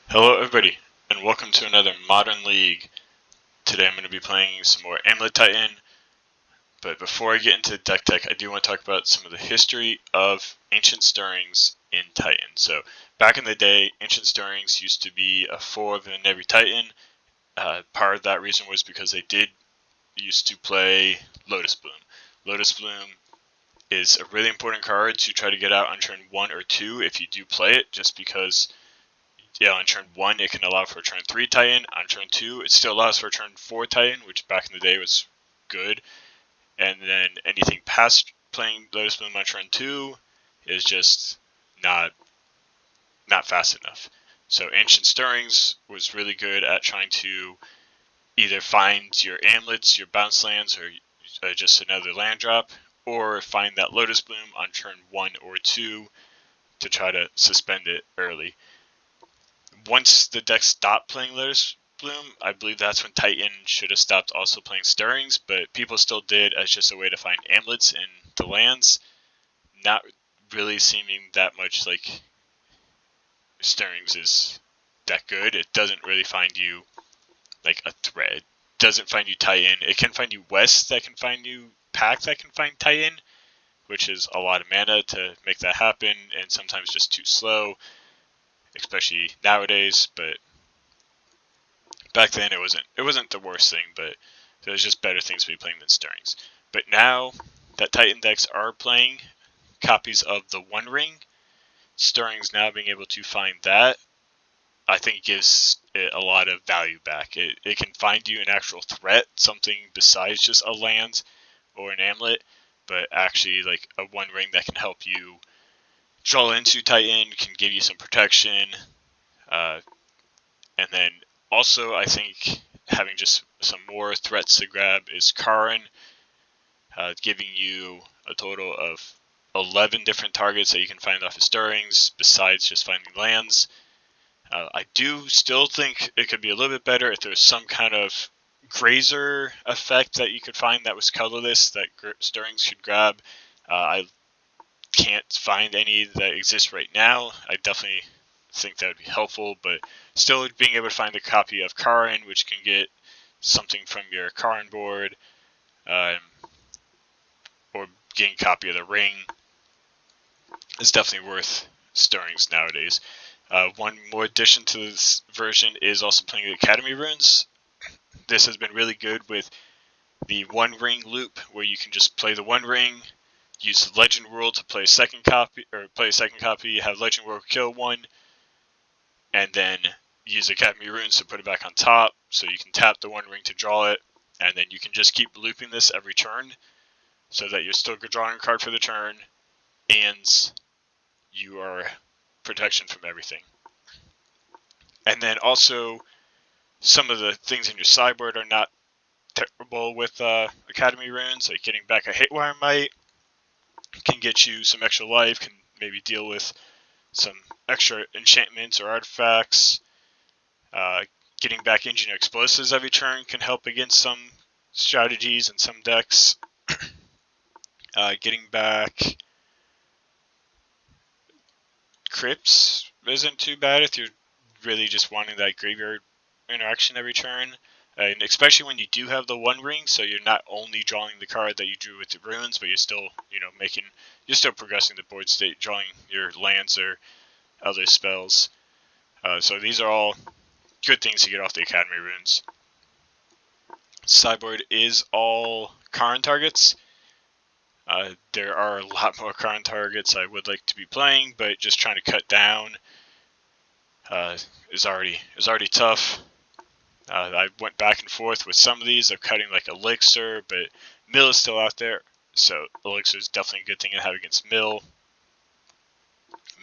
Hello everybody, and welcome to another Modern League. Today I'm going to be playing some more Amulet Titan, but before I get into deck tech, I do want to talk about some of the history of Ancient Stirrings in Titan. So, back in the day, Ancient Stirrings used to be a 4 in every Titan. Part of that reason was because they used to play Lotus Bloom. Lotus Bloom is a really important card to try to get out on turn 1 or 2 if you do play it, just because on turn 1 it can allow for a turn 3 Titan. On turn 2 it still allows for a turn 4 Titan, which back in the day was good. And then anything past playing Lotus Bloom on turn 2 is just not fast enough. So Ancient Stirrings was really good at trying to either find your amulets, your bounce lands, or just another land drop, or find that Lotus Bloom on turn 1 or 2 to try to suspend it early. Once the deck stopped playing Lotus Bloom, I believe that's when Titan should have stopped also playing Stirrings, but people still did as just a way to find amulets in the lands, not really seeming that much like Stirrings is that good. It doesn't really find you like a threat. It doesn't find you Titan. It can find you West that can find you Pack that can find Titan, which is a lot of mana to make that happen, and sometimes just too slow, especially nowadays, but back then it wasn't the worst thing, but there was just better things to be playing than Stirrings. But now that Titan decks are playing copies of the One Ring, Stirrings now being able to find that, I think gives it a lot of value back. It can find you an actual threat, something besides just a land or an amulet, but actually like a One Ring that can help you draw into Titan, can give you some protection, and then also I think having just some more threats to grab is Karn, giving you a total of 11 different targets that you can find off of Stirrings, besides just finding lands. I do still think it could be a little bit better if there was some kind of grazer effect that you could find that was colorless that Stirrings could grab. I can't find any that exist right now. I definitely think that would be helpful, but still being able to find a copy of Karn, which can get something from your Karn board, or getting a copy of the ring, is definitely worth Stirrings nowadays. One more addition to this version is also playing Academy runes. This has been really good with the One Ring loop, where you can just play the One Ring, use the Legend World to play a second copy, have Legend World kill one, and then use Academy runes to put it back on top, so you can tap the One Ring to draw it, and then you can just keep looping this every turn, so that you're still drawing a card for the turn, and you are protection from everything. And then also, some of the things in your sideboard are not terrible with Academy runes, like getting back a Hitwire Might can get you some extra life, can maybe deal with some extra enchantments or artifacts. Getting back Engineer Explosives every turn can help against some strategies and some decks. Getting back Crypts isn't too bad if you're really just wanting that graveyard interaction every turn. And especially when you do have the One Ring, so you're not only drawing the card that you drew with the runes, but you're still, you're still progressing the board state, drawing your lands or other spells. So these are all good things to get off the Academy runes. Sideboard is all Karn targets. There are a lot more Karn targets I would like to be playing, but just trying to cut down is already tough. I went back and forth with some of these of cutting like Elixir, but Mill is still out there, so Elixir is definitely a good thing to have against Mill.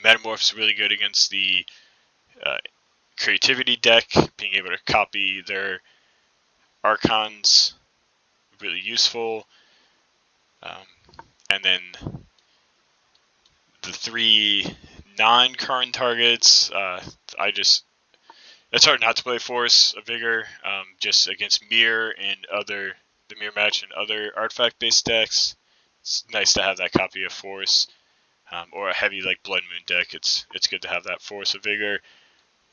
Metamorph is really good against the Creativity deck, being able to copy their Archons, really useful. And then the 3 non-Karn targets, it's hard not to play Force of Vigor, just against Mirror and the Mirror Match and other artifact-based decks. It's nice to have that copy of Force, or a heavy like Blood Moon deck. It's good to have that Force of Vigor.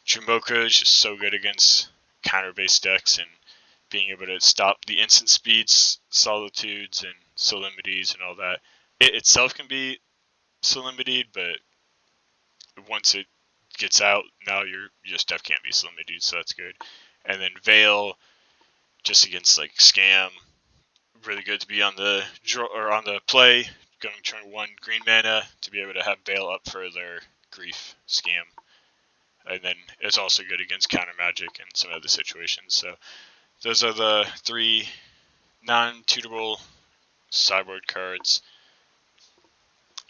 Jumoka is just so good against counter-based decks and being able to stop the instant speeds, solitudes, and solemnities and all that. It itself can be solemnitied, but once it gets out, now your stuff can't be solemnitied, so that's good. And then Veil, just against like Scam, really good to be on the draw or on the play, going turn 1 green mana to be able to have Veil up for their Grief Scam. And then it's also good against counter magic and some other situations. So those are the 3 non-tutable sideboard cards.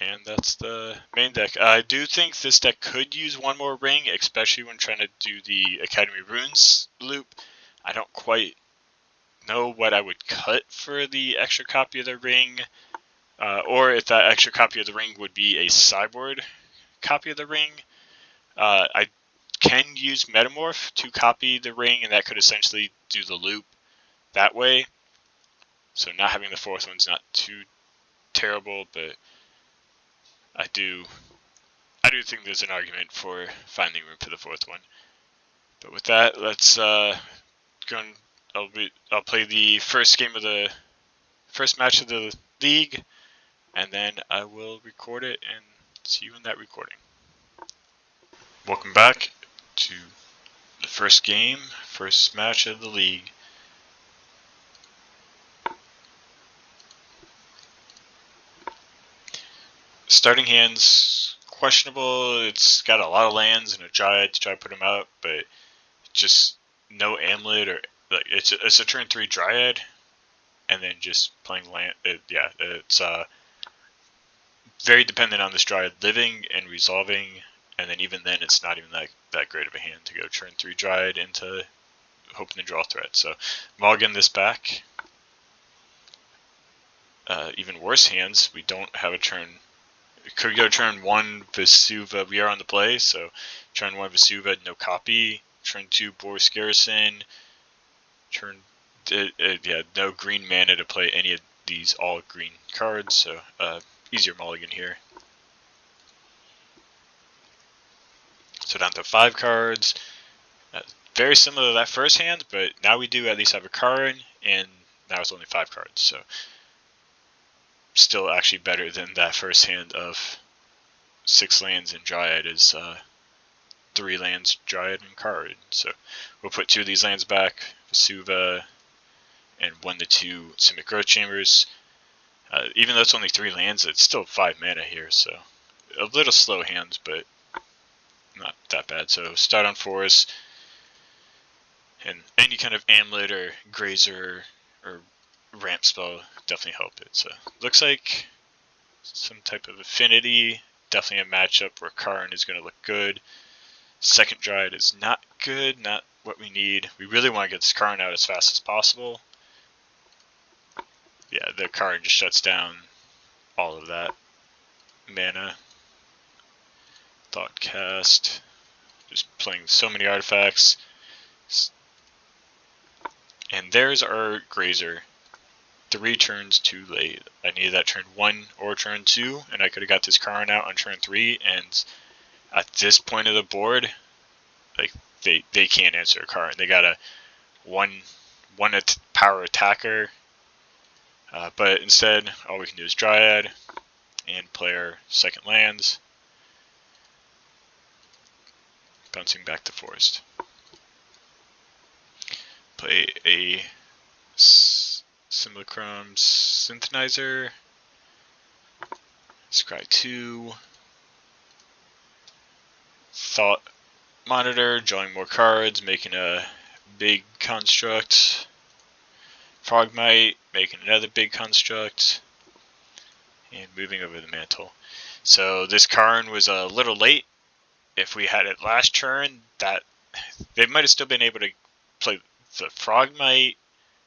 And that's the main deck. I do think this deck could use one more ring, especially when trying to do the Academy Runes loop. I don't quite know what I would cut for the extra copy of the ring, or if that extra copy of the ring would be a sideboard copy of the ring. I can use Metamorph to copy the ring, and that could essentially do the loop that way. So not having the 4th one's not too terrible, but I do think there's an argument for finding room for the 4th one. But with that, let's go. I'll play the first match of the league, and then I will record it and see you in that recording. Welcome back to the first match of the league. Starting hand's questionable. It's got a lot of lands and a Dryad to try to put them out, but just no Amulet, or like it's a turn 3 Dryad, and then just playing land. It's very dependent on this Dryad living and resolving, and then even then it's not even that great of a hand to go turn 3 Dryad into hoping to draw threat. So mulligan this back. Even worse hands, we don't have a turn. It could go turn 1 Vesuva. We are on the play, so turn 1 Vesuva, no copy. Turn 2 Boris Garrison. No green mana to play any of these all green cards, so easier mulligan here. So down to 5 cards. Very similar to that first hand, but now we do at least have a Karn, and now it's only 5 cards, so still actually better than that first hand of 6 lands and Dryad is 3 lands, Dryad, and Karn. So we'll put 2 of these lands back, Vesuva, and 1 to 2 Simic Growth Chambers. Even though it's only 3 lands, it's still 5 mana here, so a little slow hands, but not that bad. So start on Forest, and any kind of Amulet or Grazer or ramp spell definitely help it. So looks like some type of affinity, definitely a matchup where Karn is going to look good. Second Dryad is not good, not what we need. We really want to get this Karn out as fast as possible. Yeah, the Karn just shuts down all of that mana. Thoughtcast, just playing so many artifacts. And there's our Grazer. 3 turns too late. I needed that turn 1 or turn 2, and I could have got this Karn out on turn 3, and at this point of the board, like they can't answer a Karn. They got a one power attacker, but instead all we can do is Dryad and play our second lands, bouncing back to Forest. Play a Simulacrum Synthenizer, Scry 2, Thought Monitor, drawing more cards, making a big construct, Frogmite, making another big construct, and moving over the mantle. So this Karn was a little late. If we had it last turn, that they might have still been able to play the Frogmite.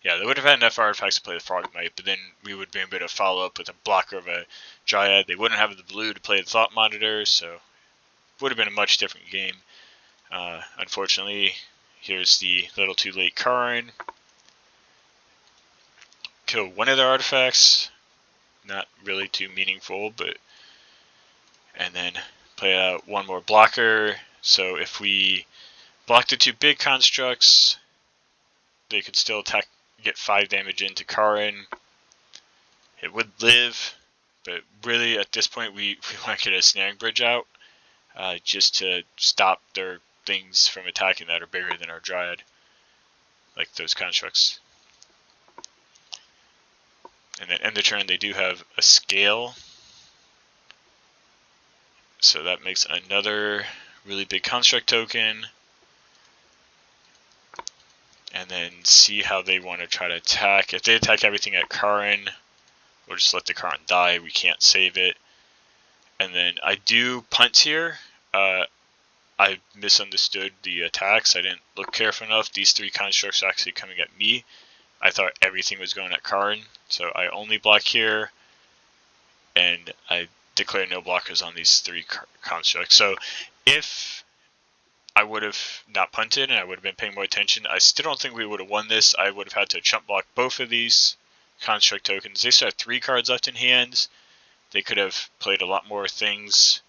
Yeah, they would have had enough artifacts to play the Frogmite, but then we would be able to follow up with a blocker of a Dryad. They wouldn't have the blue to play the Thought Monitor, so it would have been a much different game. Unfortunately, here's the little too late Karn. Kill one of their artifacts, not really too meaningful, but and then play out one more blocker. So if we block the 2 big constructs. They could still attack, get 5 damage into Karn. It would live, but really at this point we want to get a snaring bridge out, just to stop their things from attacking that are bigger than our Dryad, like those constructs. And then end the turn they do have a scale, so that makes another really big construct token. And then see how they want to try to attack. If they attack everything at Karn, we'll just let the Karn die. We can't save it. And then I do punt here. I misunderstood the attacks. I didn't look careful enough. These 3 constructs are actually coming at me. I thought everything was going at Karn, so I only block here. And I declare no blockers on these 3 constructs. So if I would have not punted and I would have been paying more attention, I still don't think we would have won this. I would have had to chump block both of these construct tokens. They still have 3 cards left in hand. They could have played a lot more things.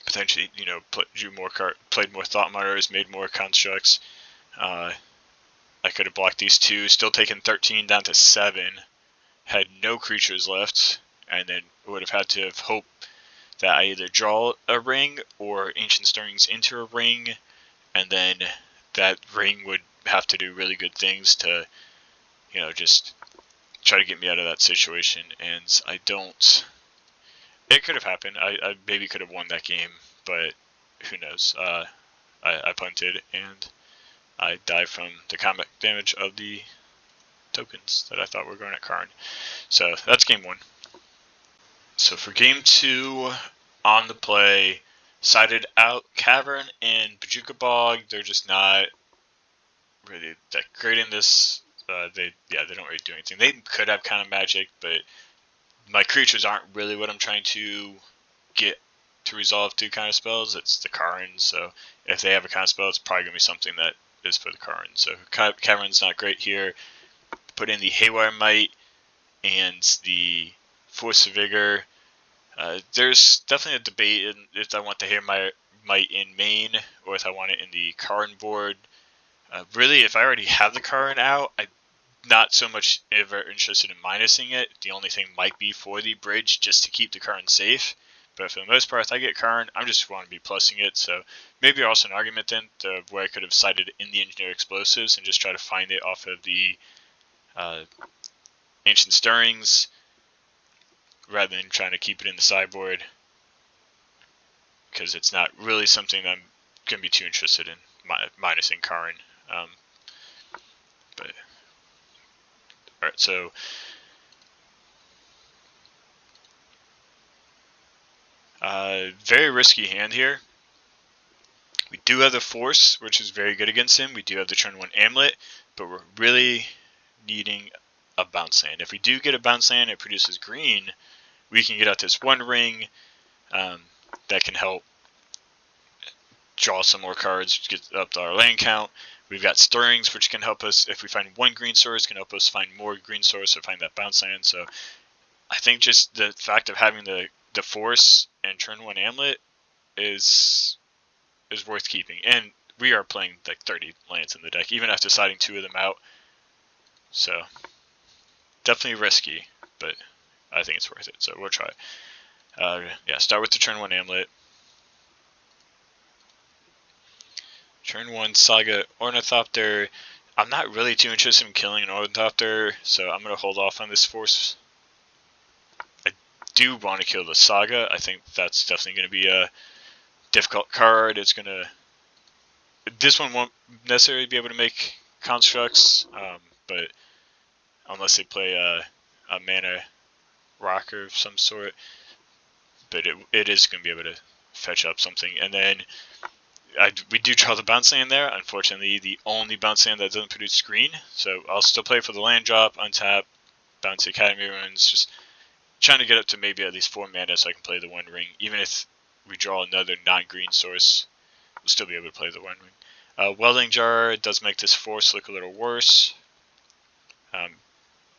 Potentially, you know, played more Thought Monitors, made more constructs. I could have blocked these 2, still taken 13 down to 7, had no creatures left, and then would have had to have hoped that I either draw a ring or Ancient Stirrings into a ring, and then that ring would have to do really good things to, you know, just try to get me out of that situation. And I don't. It could have happened. I maybe could have won that game, but who knows? I punted and I died from the combat damage of the tokens that I thought were going at Karn. So that's game 1. So for game 2, on the play, sided out Cavern and Bajuka Bog. They're just not really that great in this. They don't really do anything. They could have kind of magic, but my creatures aren't really what I'm trying to get to resolve 2 kind of spells. It's the Karn, so if they have a kind of spell, it's probably going to be something that is for the Karn. So Cavern's not great here. Put in the Haywire Might and the Force of Vigor. There's definitely a debate if I want the Haywire Might in main or if I want it in the Karn board. Really, if I already have the Karn out, I'm not so much ever interested in minusing it. The only thing might be for the bridge just to keep the Karn safe. But for the most part, if I get Karn, I just want to be plussing it. So maybe also an argument then where I could have cited in the Engineer Explosives and just try to find it off of the Ancient Stirrings rather than trying to keep it in the sideboard, because it's not really something I'm going to be too interested in minusing Karn. But alright, so very risky hand here. We do have the Force, which is very good against him. We do have the turn 1 Amulet, but we're really needing a bounce land. If we do get a bounce land, it produces green. We can get out this 1 ring that can help draw some more cards, get up to our land count. We've got Stirrings, which can help us, if we find 1 green source, can help us find more green source or find that bounce land. So I think just the fact of having the Force and turn 1 Amulet is worth keeping. And we are playing like 30 lands in the deck, even after siding 2 of them out. So definitely risky, but I think it's worth it. So we'll try. Start with the turn 1 Amulet. Turn 1 Saga Ornithopter. I'm not really too interested in killing an Ornithopter, so I'm going to hold off on this Force. I do want to kill the Saga. I think that's definitely going to be a difficult card. It's going to... This one won't necessarily be able to make constructs, but unless they play a mana rocker of some sort. But it is going to be able to fetch up something. And then we do draw the bounce land there. Unfortunately, the only bounce land that doesn't produce green. So I'll still play for the land drop, untap, bounce the Academy Ruins, just trying to get up to maybe at least 4 mana so I can play the 1 ring. Even if we draw another non-green source, we'll still be able to play the 1 ring. Welding Jar does make this Force look a little worse.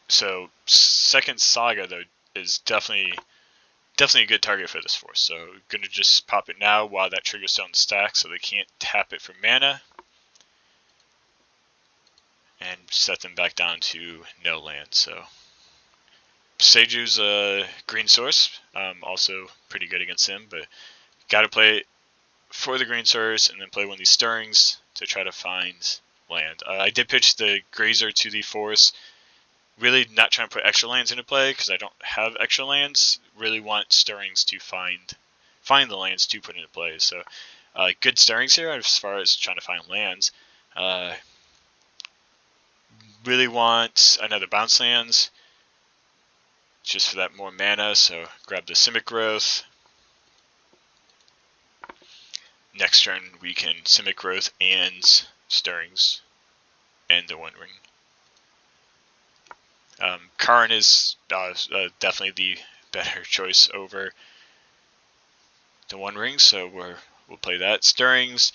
So second Saga, though, is definitely definitely a good target for this force. So I'm going to just pop it now while that trigger's still on the stack so they can't tap it for mana. And set them back down to no land. So Seiju's a green source, also pretty good against him, but got to play it for the green source and then play one of these stirrings to try to find land. I did pitch the grazer to the force, really not trying to put extra lands into play because I don't have extra lands. Really want stirrings to find the lands to put into play. So good stirrings here as far as trying to find lands. Really want another bounce lands just for that more mana, so grab the Simic Growth. Next turn we can Simic Growth and Stirrings and the One Ring. Karn is definitely the better choice over the One Ring, so we'll play that. Stirrings,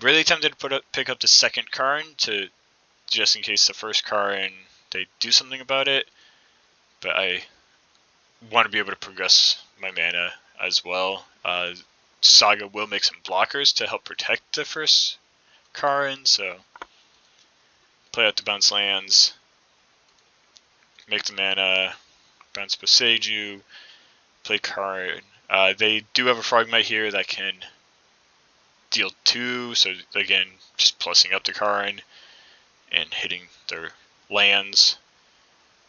really tempted to pick up the second Karn to just in case the first Karn they do something about it, but I want to be able to progress my mana as well. Saga will make some blockers to help protect the first Karn, so play out the bounce lands, make the mana, bounce Boseiju, play Karn. They do have a Frogmite here that can deal 2, so again, just plussing up the Karn and hitting their lands.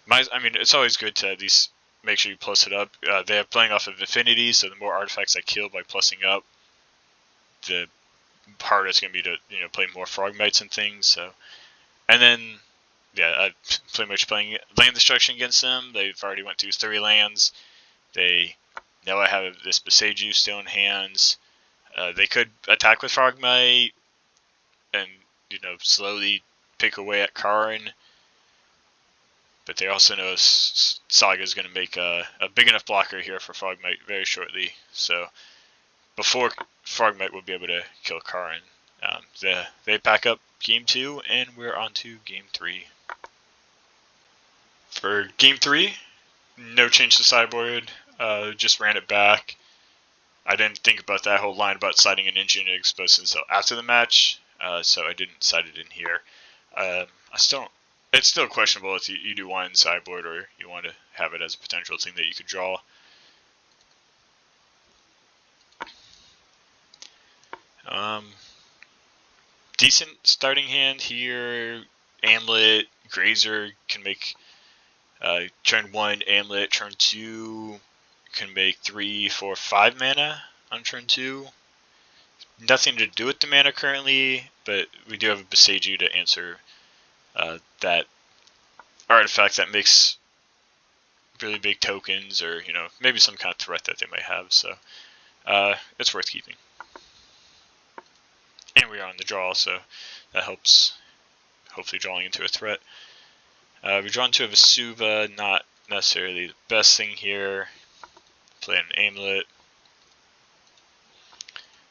I mean, it's always good to at least make sure you plus it up. They have playing off of Affinity, so the more artifacts I kill by plussing up, the harder it's going to be to play more Frogmites and things. So, and then yeah, I'm pretty much playing land destruction against them. They've already went through 3 lands. They know I have this Boseiju still in hands. They could attack with Frogmite and slowly pick away at Karn. But they also know Saga is going to make a big enough blocker here for Frogmite very shortly. So before Frogmite will be able to kill Karn, they pack up Game 2, and we're on to Game 3. For Game 3, no change to sideboard. Just ran it back. I didn't think about that whole line about siding an engine and exposed until after the match, so I didn't side it in here. It's still questionable if you do want it in sideboard or you want to have it as a potential thing that you could draw. Decent starting hand here. Amulet, Grazer can make turn 1 Amulet, turn 2 can make 3, 4, 5 mana on turn 2. Nothing to do with the mana currently, but we do have a Boseiju to answer that artifact that makes really big tokens, or maybe some kind of threat that they might have. So it's worth keeping. And we are on the draw, so that helps. Hopefully, drawing into a threat. We draw into a Vesuva, not necessarily the best thing here. Play an Amulet.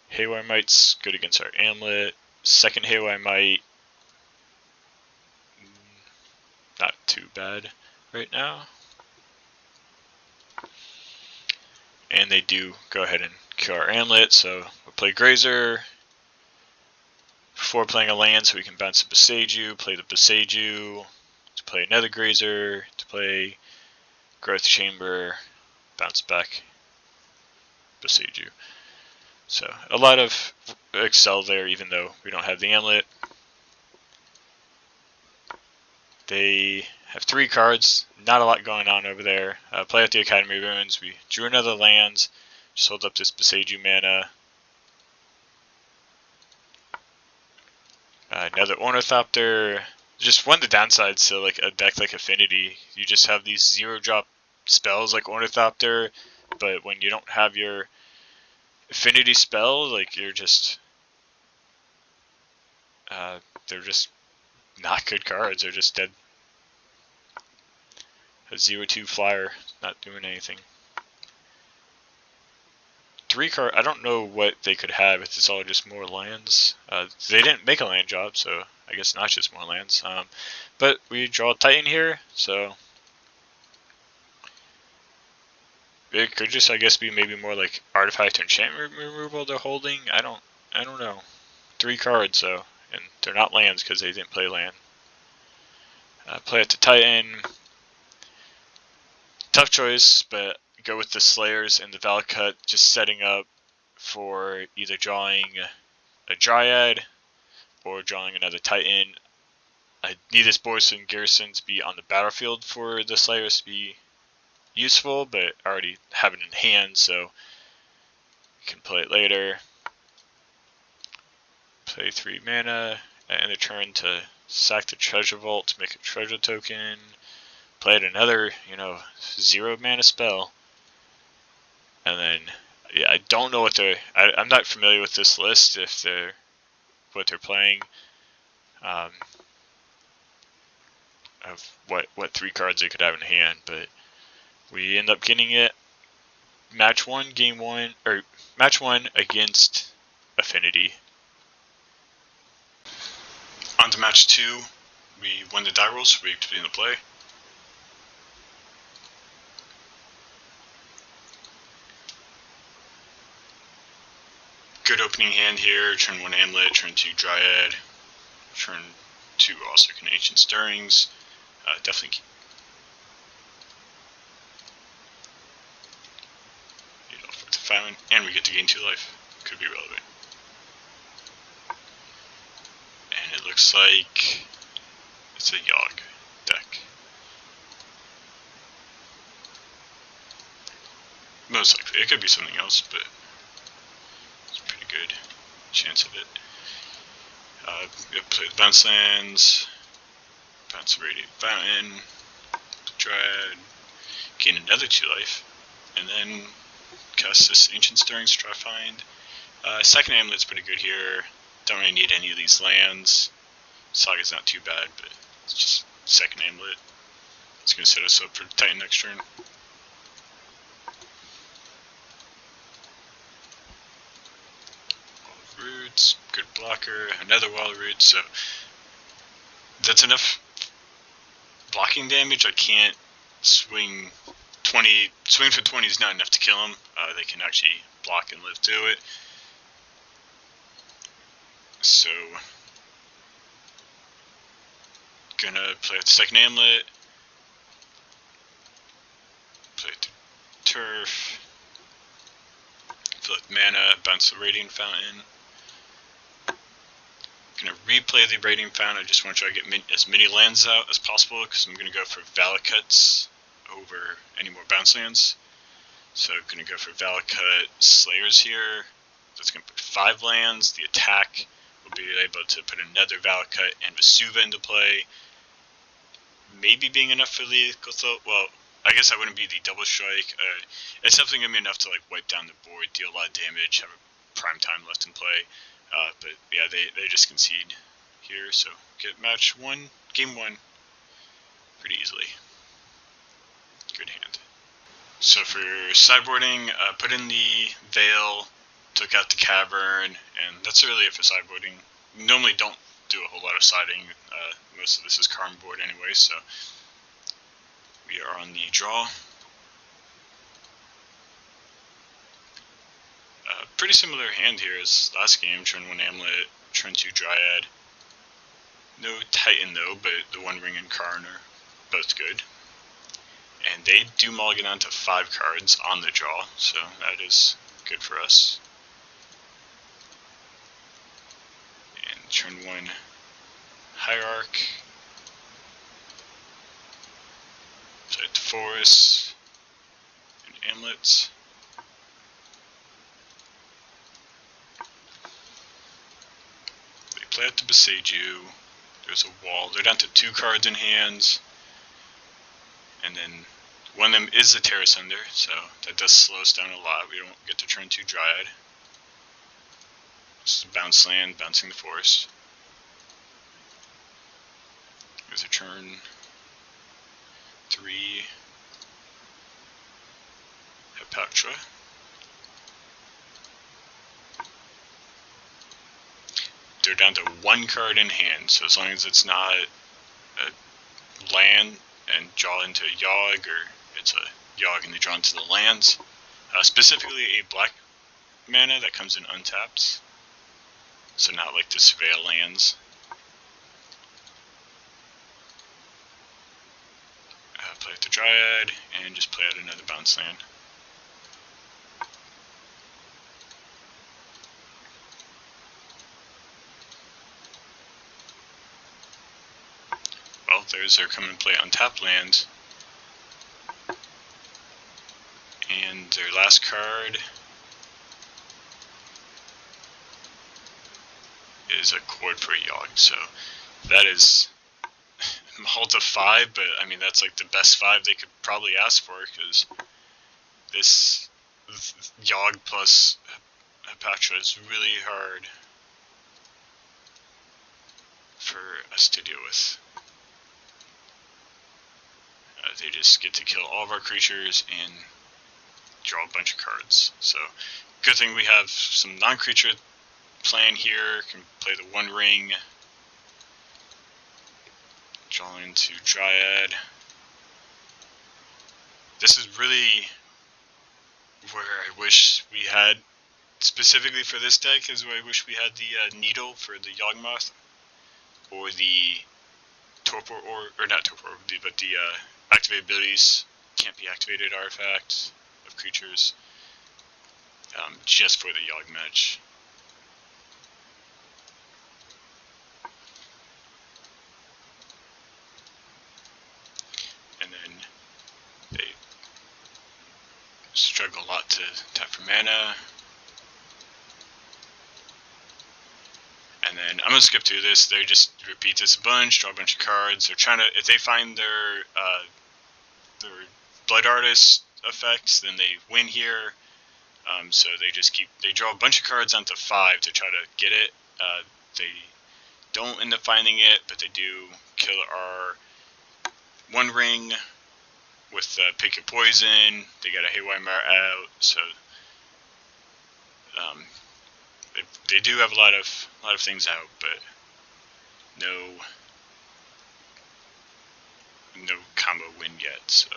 Haywire Mite's good against our Amulet. Second Haywire Mite, not too bad right now. And they do go ahead and kill our Amulet, so we'll play Grazer before playing a land so we can bounce the Boseiju, play the Boseiju, to play another Grazer, to play Growth Chamber, bounce back Boseiju. So a lot of Excel there, even though we don't have the Amulet. They have 3 cards, not a lot going on over there. Play out the Academy Ruins, we drew another land, just hold up this Boseiju mana. Another Ornithopter. Just one of the downsides to like a deck like Affinity, you just have these 0-drop spells like Ornithopter, but when you don't have your Affinity spell, like you're just they're just not good cards. They're just dead. A 0/2 flyer, not doing anything. 3 card. I don't know what they could have if it's all just more lands. They didn't make a land job, so I guess not just more lands. But we draw a Titan here, so It could just, I guess, be maybe more like artifact or enchantment removal they're holding. I don't know. 3 cards though, and they're not lands because they didn't play land. Play it to Titan. Tough choice, but go with the Slayers and the Valakut, just setting up for either drawing a Dryad or drawing another Titan. I need this Boris and Garrison to be on the battlefield for the Slayers to be useful, but I already have it in hand, so you can play it later. Play 3 mana at end of turn to sack the Treasure Vault to make a treasure token. Play it another, 0 mana spell. And then, yeah, I don't know what I'm not familiar with this list, if they're what they're playing. Of what 3 cards they could have in hand, but we end up getting it match 1 against Affinity. On to match 2, we won the die rolls, so we begin the play. Good opening hand here. Turn 1 Amulet, turn 2 Dryad, turn 2 also can Ancient Stirrings. Definitely keep with the Filing, and we get to gain 2 life. Could be relevant. And it looks like it's a Yogg deck. Most likely. It could be something else, but it's a pretty good chance of it. Play the bounce lands, bounce the Radiant Fountain, Dryad, gain another 2 life, and then cast this Ancient Stirrings to try to find. Second Amulet's pretty good here. Don't really need any of these lands. Saga's not too bad, but it's just second Amulet. It's going to set us up for Titan next turn. Roots, good blocker, another Wild Root, so that's enough blocking damage. I can't swing 20. Swing for 20 is not enough to kill them. They can actually block and live through it. So, gonna play with the second Amulet, play the Turf, fill up mana, bounce the Radiant Fountain. Gonna replay the Radiant Fountain. I just want to try to get as many lands out as possible, because I'm gonna go for Valakuts over any more bounce lands. So I'm gonna go for Valakut Slayers here. That's gonna put 5 lands. The attack will be able to put another Valakut and Vesuva into play. Maybe being enough for the Gothel. Well, I guess that wouldn't be the double strike. It's definitely gonna be enough to wipe down the board, deal a lot of damage, have a prime time left in play. But yeah, they just concede here, so get match 1, game 1, pretty easily. Good hand. So for sideboarding, put in the Veil, took out the Cavern, and that's really it for sideboarding. Normally don't do a whole lot of siding. Most of this is Karn board anyway, so we are on the draw. Pretty similar hand here as last game. Turn 1 Amulet, turn 2 Dryad. No Titan though, but the One Ring and Karn are both good. And they do mulligan down to 5 cards on the draw, so that is good for us. And turn 1 Hierarch. Play the Forest and Amulets. Play out to Besiege You. There's a wall. They're down to 2 cards in hands. And then one of them is the Terrace Under, so that does slow us down a lot. We don't get to turn 2 Dryad. This is a bounce land, bouncing the Forest. There's a turn 3 Hepatra. They're down to 1 card in hand, so as long as it's not a land and draw into a Yogg, or it's a Yogg and they draw into the lands. Specifically a black mana that comes in untapped. So not like the Surveil lands. Play out the Dryad, and just play out another bounce land. Well, there's our come and play untapped land. And their last card is a Chord for Yogg, so that is halt of 5, but I mean that's like the best 5 they could probably ask for, because this Yogg plus Hapatra is really hard for us to deal with. They just get to kill all of our creatures and draw a bunch of cards. So good thing we have some non-creature plan here. Can play the One Ring. Draw into Dryad. This is really where I wish we had, specifically for this deck, is where I wish we had the Needle for the Yawgmoth, or the Torpor, or not Torpor, but the activate abilities, can't be activated artifacts of creatures, just for the Yogg match. And then they struggle a lot to tap for mana. And then I'm gonna skip through this. They just repeat this a bunch, draw a bunch of cards. They're trying to, if they find their Blood Artist effects, then they win here. So they draw a bunch of cards onto 5 to try to get it. They don't end up finding it, but they do kill our One Ring with Pick Your Poison. They got a Haywire Mare out, so they do have a lot of things out, but no combo win yet. So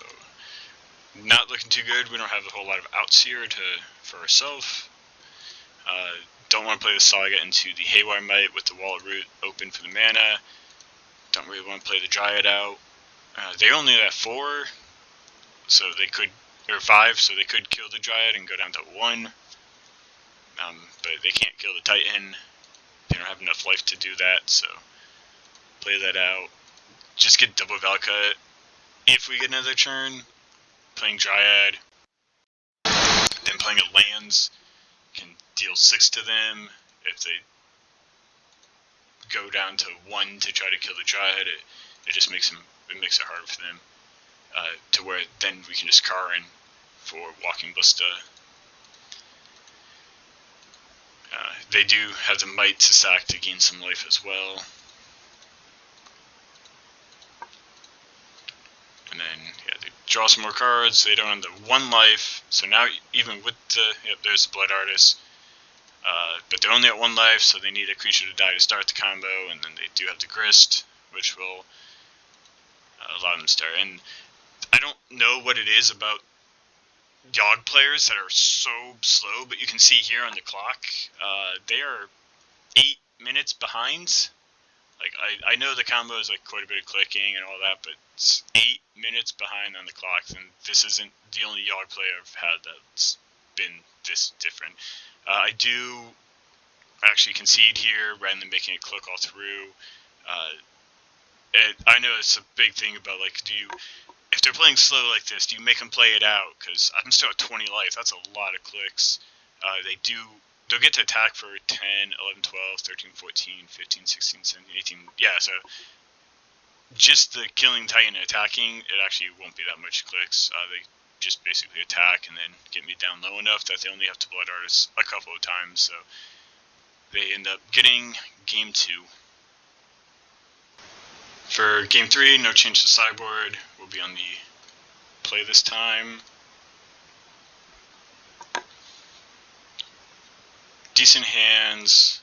not looking too good. We don't have a whole lot of outs here for ourselves. Don't want to play the Saga into the Haywire Might with the Wallet Root open for the mana. Don't really want to play the Dryad out. They only have 4, so they could, or 5, so they could kill the Dryad and go down to 1. But they can't kill the Titan. They don't have enough life to do that, so play that out. Just get double Valka. If we get another turn, playing Dryad, then playing a lands can deal 6 to them. If they go down to 1 to try to kill the Dryad, it just makes it harder for them. To where then we can just Karn for Walking Ballista. They do have the Might to sack to gain some life as well. And then, yeah, they draw some more cards. They don't have the 1 life, so now even with there's the Blood Artist. But they're only at 1 life, so they need a creature to die to start the combo, and then they do have the Grist, which will allow them to start. And I don't know what it is about Yogg players that are so slow, but you can see here on the clock, they are 8 minutes behind. Like, I know the combo is like quite a bit of clicking and all that, but it's 8 minutes behind on the clock, and this isn't the only Yogg player I've had that's been this different. I do actually concede here rather than making it click all through. I know it's a big thing about, like, if they're playing slow like this, do you make them play it out? Because I'm still at 20 life. That's a lot of clicks. They'll get to attack for 10, 11, 12, 13, 14, 15, 16, 17, 18. Yeah, so just the killing Titan and attacking, it actually won't be that much clicks. They just basically attack and then get me down low enough that they only have to Blood Artist a couple of times. So they end up getting game 2. For game 3, no change to sideboard. We'll be on the play this time. Decent hands.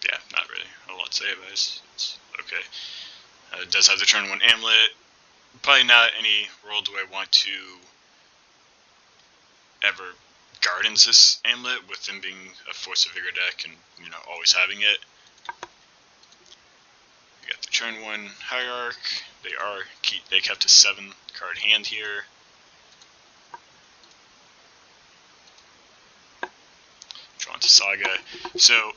Yeah, not really a lot to say about it. It's okay. It does have the turn 1 Amulet. probably not any world where I want to ever gardens this Amulet with them being a Force of Vigor deck and, you know, always having it. We got the turn 1 Hierarch. They kept a 7 card hand here. Drawn to Saga. So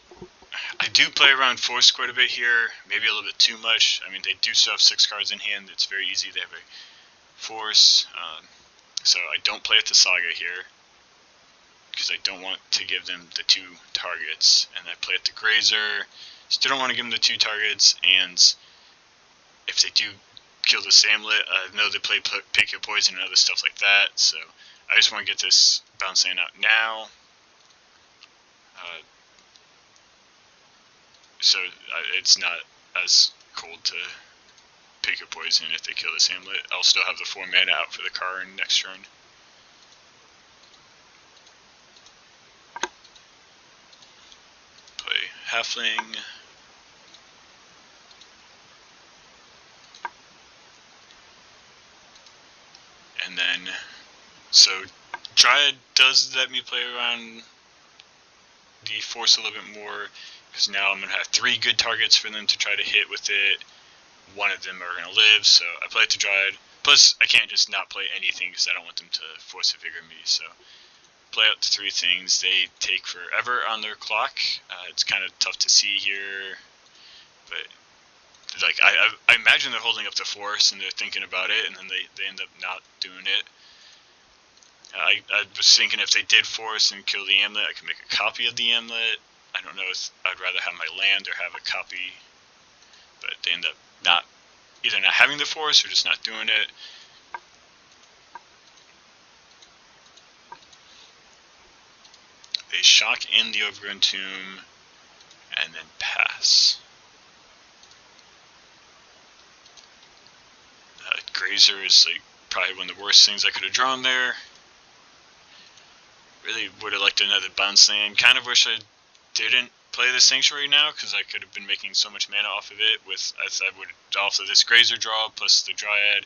I do play around Force quite a bit here, maybe a little bit too much. I mean, they do still have 6 cards in hand. It's very easy. They have a Force. So I don't play at the Saga here, because I don't want to give them the 2 targets. And I play at the Grazer. Still don't want to give them the 2 targets, and if they do kill this Amulet, I know they play Pick Your Poison and other stuff like that, so I just want to get this bounce land out now. So it's not as cold to Pick Your Poison if they kill this Amulet. I'll still have the 4 mana out for the Karn next turn. Play Halfling. And then, so Dryad does let me play around the Force a little bit more, because now I'm going to have 3 good targets for them to try to hit with it. One of them are going to live, so I play it to Dryad. Plus, I can't just not play anything because I don't want them to Force of Vigor me, so play out the 3 things. They take forever on their clock. It's kind of tough to see here, but like I imagine they're holding up the Force and they're thinking about it, and then they end up not doing it. I was thinking if they did Force and kill the Amulet, I could make a copy of the Amulet. I don't know if I'd rather have my land or have a copy, but they end up either not having the Force or just not doing it. They shock in the Overgrown Tomb and then pass. Grazer is like probably one of the worst things I could have drawn there. Really would have liked another bounce land. Kind of wish I didn't play the Sanctuary now, because I could have been making so much mana off of it. I would off of this Grazer draw plus the Dryad.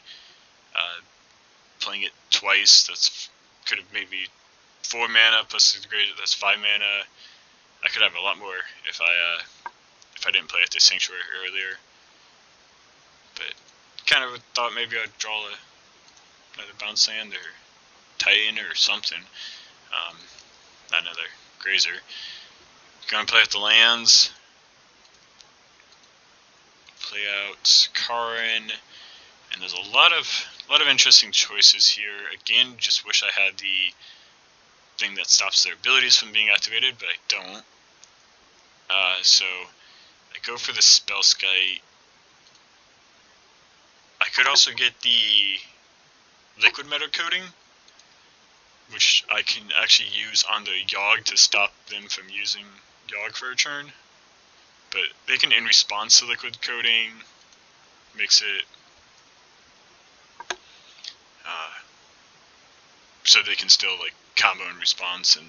Playing it twice, that's could have made me 4 mana plus the Grazer. That's 5 mana. I could have a lot more if I didn't play at the Sanctuary earlier. But kind of thought maybe I'd draw another bounce land or Titan or something. Not another Grazer. Gonna play out the lands. Play out Karn, and there's a lot of interesting choices here. Again, just wish I had the thing that stops their abilities from being activated, but I don't. So I go for the Spellskite. I could also get the Liquid Metal Coating, which I can actually use on the Yogg to stop them from using Yogg for a turn. But they can, in response to Liquid Coating, makes it so they can still like combo in response and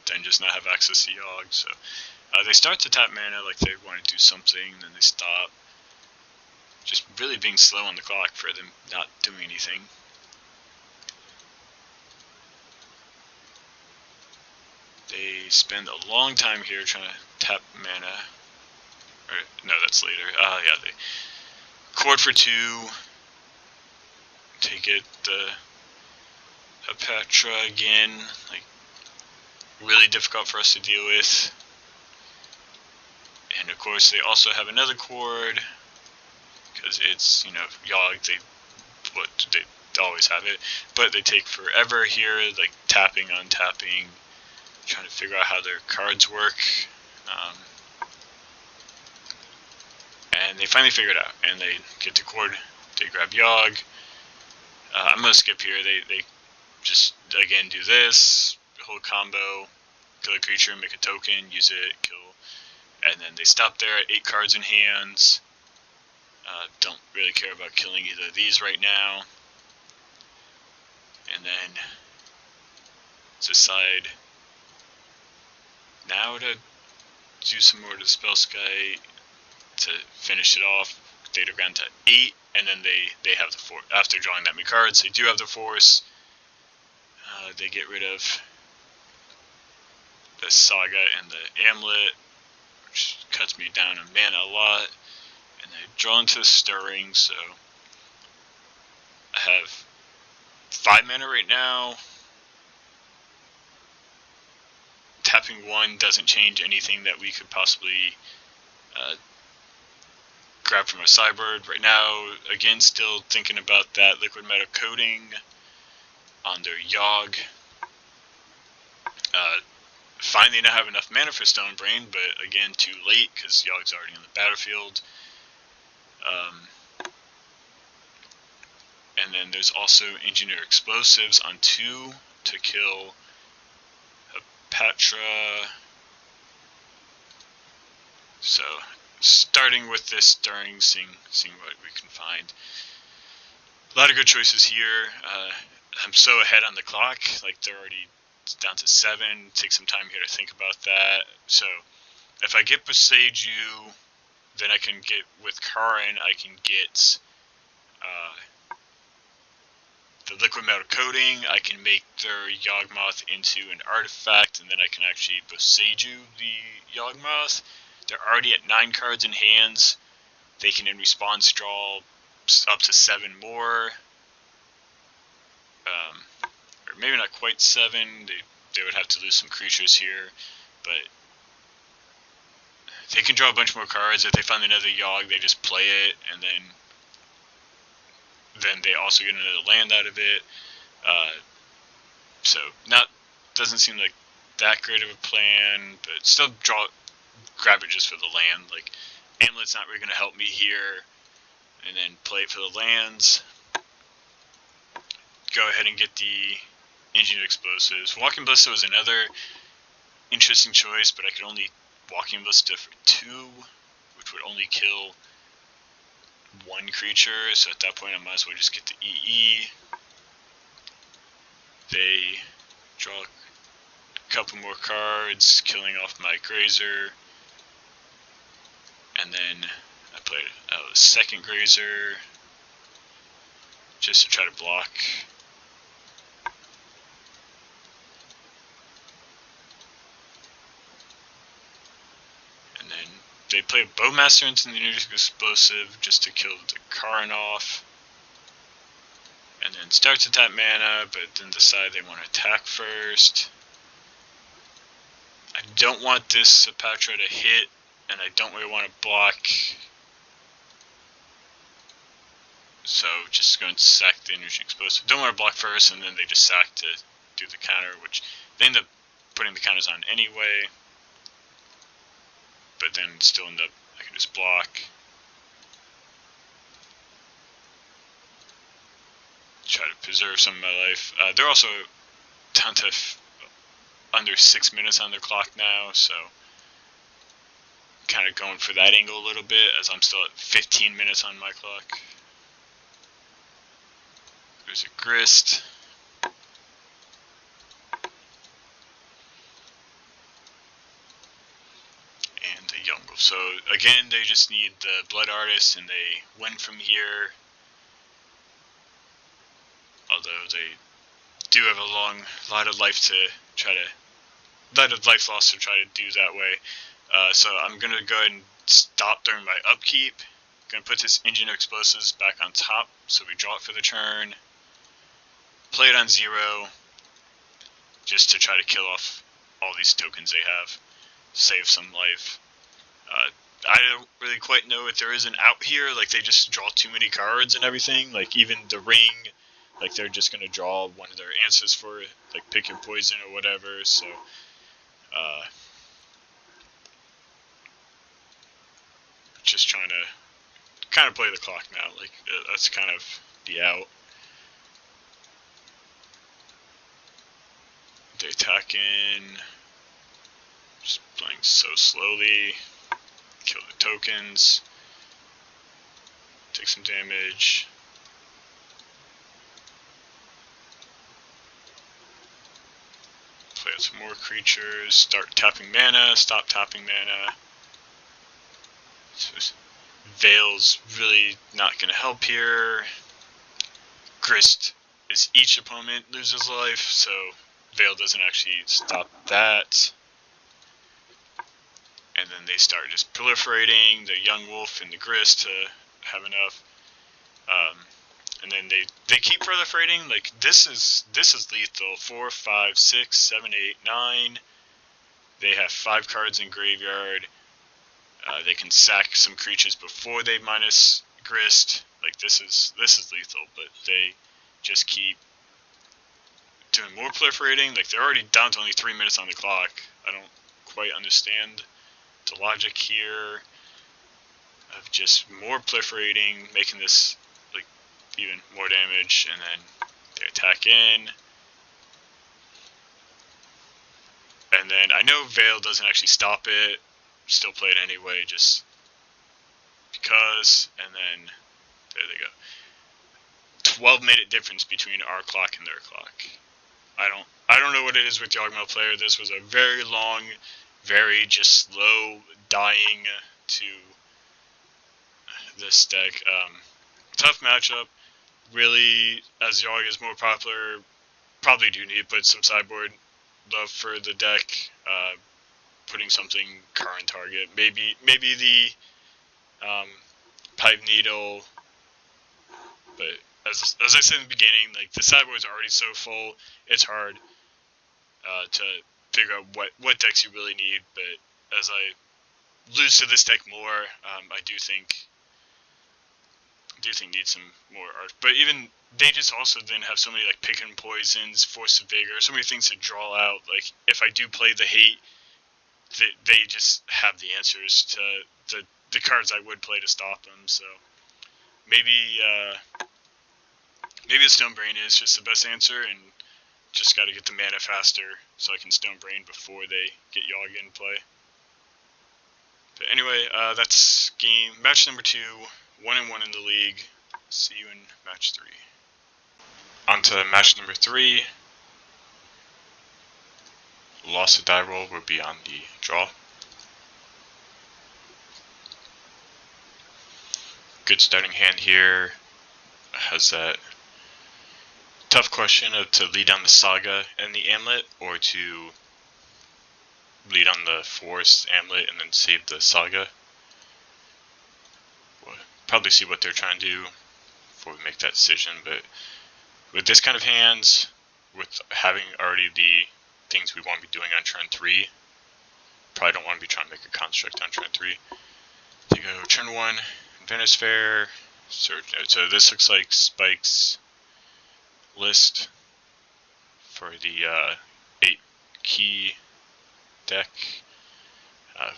then just not have access to Yogg. So they start to tap mana like they want to do something, then they stop. Just really being slow on the clock for them not doing anything. They spend a long time here trying to tap mana. Or, no, that's later. Yeah, they chord for 2. Take it, the Hepatra again. Like, really difficult for us to deal with. And of course, they also have another chord, because it's, you know, Yogg, they always have it. But they take forever here, like tapping, untapping, trying to figure out how their cards work. And they finally figure it out, and they get to chord, they grab Yogg. I'm going to skip here. They just, again, do this, whole combo, kill a creature, make a token, use it, kill, and then they stop there at 8 cards in hands. Don't really care about killing either of these right now. And then decide now to do some more to Spellskite to finish it off. they'd have gone to 8, and then they have the force. After drawing that many cards, they do have the force. They get rid of the Saga and the Amulet, which cuts me down in mana a lot. And they draw into the Stirring, so I have 5 mana right now. Tapping 1 doesn't change anything that we could possibly grab from a sideboard. Right now, again, still thinking about that liquid metal coating on their Yogg. Finally, I have enough mana for Stonebrain, but again, too late because Yogg's already on the battlefield. And then there's also Engineer Explosives on 2 to kill Patra. So, starting with this Stirring, seeing what we can find. A lot of good choices here. I'm so ahead on the clock, like they're already down to 7. Take some time here to think about that. So, if I get Boseiju, then I can get, with Karn, I can get the liquid metal coating. I can make their Yawgmoth into an artifact, and then I can actually Boseiju the Yawgmoth. They're already at 9 cards in hands. They can in response draw up to 7 more. Or maybe not quite 7. They would have to lose some creatures here, but they can draw a bunch more cards. If they find another Yogg, they just play it, and then they also get another land out of it. So doesn't seem like that great of a plan, but still grab it just for the land. Like, Amulet's not really going to help me here, and then play it for the lands. Go ahead and get the Engineered Explosives. Walking Ballista was another interesting choice, but I could only Walking Ballista for 2, which would only kill 1 creature, so at that point I might as well just get the EE. They draw a couple more cards, killing off my Grazer, and then I played a second Grazer just to try to block. And then they play a Bowmaster into the Engineered Explosive just to kill the Karn off. And then start to tap mana, but then decide they want to attack first. I don't want this Patra to hit, and I don't really want to block. So just going to sack the Engineered Explosive. Don't want to block first, and then they just sack to do the counter, which they end up putting the counters on anyway. But then still end up, I can just block. Try to preserve some of my life. They're also down to under 6 minutes on their clock now, so kind of going for that angle a little bit, as I'm still at 15 minutes on my clock. There's a Grist. And a Youngle. So again, they just need the Blood Artist, and they win from here. Although they do have a lot of life loss to try to do that way. So I'm going to go ahead and stop during my upkeep. Going to put this Engineered Explosives back on top, so we draw it for the turn. Play it on 0, just to try to kill off all these tokens they have. Save some life. I don't really quite know if there is an out here, like they just draw too many cards and everything. Like even the Ring, like they're just going to draw one of their answers for it, like pick your poison or whatever, so just trying to kind of play the clock now, like that's kind of the out. They attack in, just playing so slowly, kill the tokens, take some damage. Play out some more creatures, start tapping mana, stop tapping mana. Veil's really not going to help here. Grist is each opponent loses life, so Veil doesn't actually stop that. And then they start just proliferating the Young Wolf and the Grist to have enough. And then they keep proliferating. Like this is lethal. 4, 5, 6, 7, 8, 9. They have 5 cards in graveyard. They can sack some creatures before they minus Grist. Like this is lethal, but they just keep doing more proliferating. Like they're already down to only 3 minutes on the clock. I don't quite understand the logic here of just more proliferating, making this like even more damage, and then they attack in. And then I know Veil doesn't actually stop it, still play it anyway, just because, and then there they go. 12-minute difference between our clock and their clock. I don't know what it is with the Yawgmoth player. This was a very long, very just slow dying to this deck. Tough matchup. Really, as Yawg is more popular, probably do need to put some sideboard love for the deck. Putting something Karn target. Maybe the Pipe Needle. But as I said in the beginning, like the sideboard's already so full, it's hard to figure out what decks you really need. But as I lose to this deck more, I do think need some more art. But even they just also then have so many like pick and poisons, force of vigor, so many things to draw out. Like if I do play the hate, they just have the answers to the cards I would play to stop them. So maybe the Stone Brain is just the best answer, and just got to get the mana faster so I can Stone Brain before they get Yawg in play. But anyway, that's match number 2, 1-1 in the league. See you in match 3. On to match number 3. Loss of die roll will be on the draw. Good starting hand here. Has that tough question of to lead on the Saga and the Amulet, or to lead on the Forest Amulet and then save the Saga. We'll probably see what they're trying to do before we make that decision, but with this kind of hands, with having already the things we want to be doing on turn 3, probably don't want to be trying to make a construct on turn 3. They go turn 1, Venice Fair, Surge Node. So this looks like Spike's list for the 8 key deck.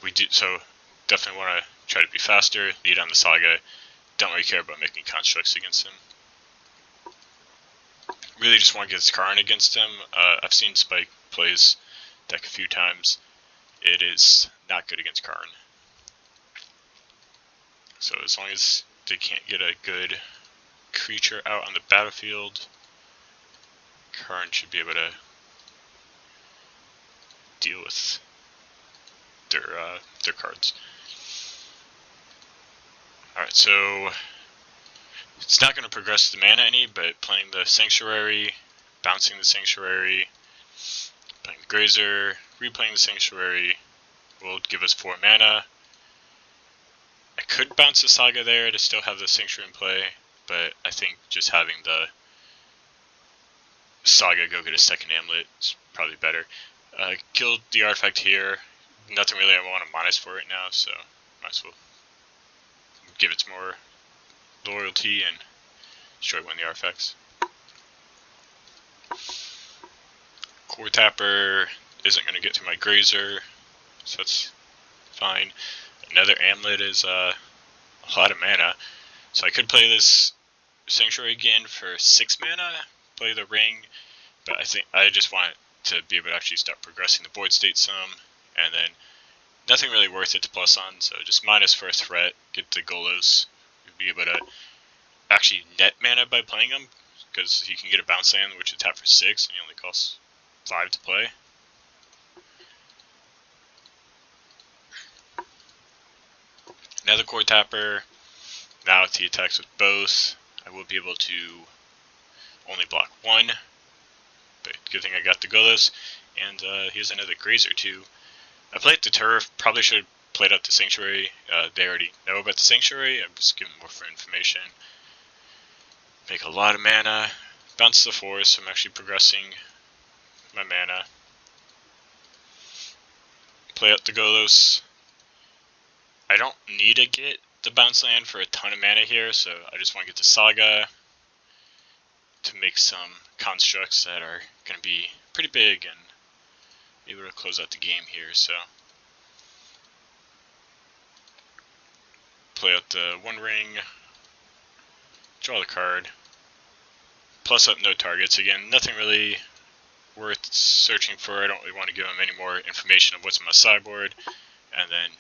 We do so definitely want to try to be faster, lead on the Saga. Don't really care about making constructs against him. Really just want to get his Karn against him. I've seen Spike play his deck a few times. It is not good against Karn. So as long as they can't get a good creature out on the battlefield, Karn should be able to deal with their cards. Alright, so it's not going to progress the mana any, but playing the Sanctuary, bouncing the Sanctuary, playing the Grazer, replaying the Sanctuary will give us 4 mana. I could bounce the Saga there to still have the Sanctuary in play, but I think just having the Saga go get a second Amulet is probably better. Killed the artifact here. Nothing really I want to minus for it now, so might as well give it some more loyalty and destroy one of the artifacts. Core Tapper isn't going to get through my Grazer, so that's fine. Another Amulet is a lot of mana, so I could play this Sanctuary again for 6 mana, play the Ring, but I think I just want to be able to actually start progressing the Void State some, and then nothing really worth it to plus on, so just minus for a threat, get the Golos, be able to actually net mana by playing him, because he can get a bounce land which is tap for 6 and he only costs 5 to play. Another Core Tapper, Now if he attacks with both, I will be able to only block one. But good thing I got the Golos. And here's another Grazer too. I played the Turf, probably should have played out the Sanctuary. They already know about the Sanctuary, I'm just giving more for information. Make a lot of mana. Bounce the Forest, so I'm actually progressing my mana. Play out the Golos. I don't need to get the bounce land for a ton of mana here, so I just want to get the Saga to make some constructs that are going to be pretty big and able to close out the game here. So play out the One Ring, draw the card, plus up no targets. Again, nothing really worth searching for. I don't really want to give them any more information of what's on my sideboard. And then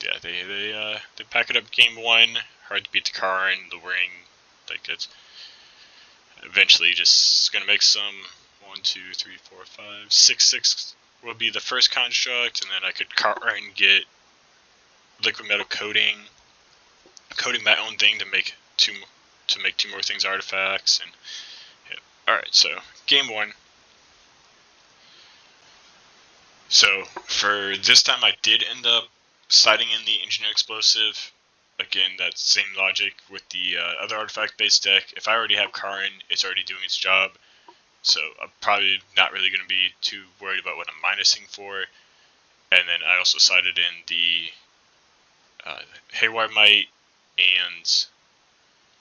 yeah, they pack it up game one. Hard to beat the Karn, the Ring. Like it's eventually just gonna make some 1, 2, 3, 4, 5, 6 will be the first construct, and then I could Karn get liquid metal coating my own thing to make two more things artifacts. And yeah. All right, so game one. So for this time, I did end up siding in the Engineer Explosive. Again, that same logic with the other artifact-based deck. If I already have Karn, it's already doing its job. So I'm probably not really going to be too worried about what I'm minusing for. And then I also sided in the Haywire Might and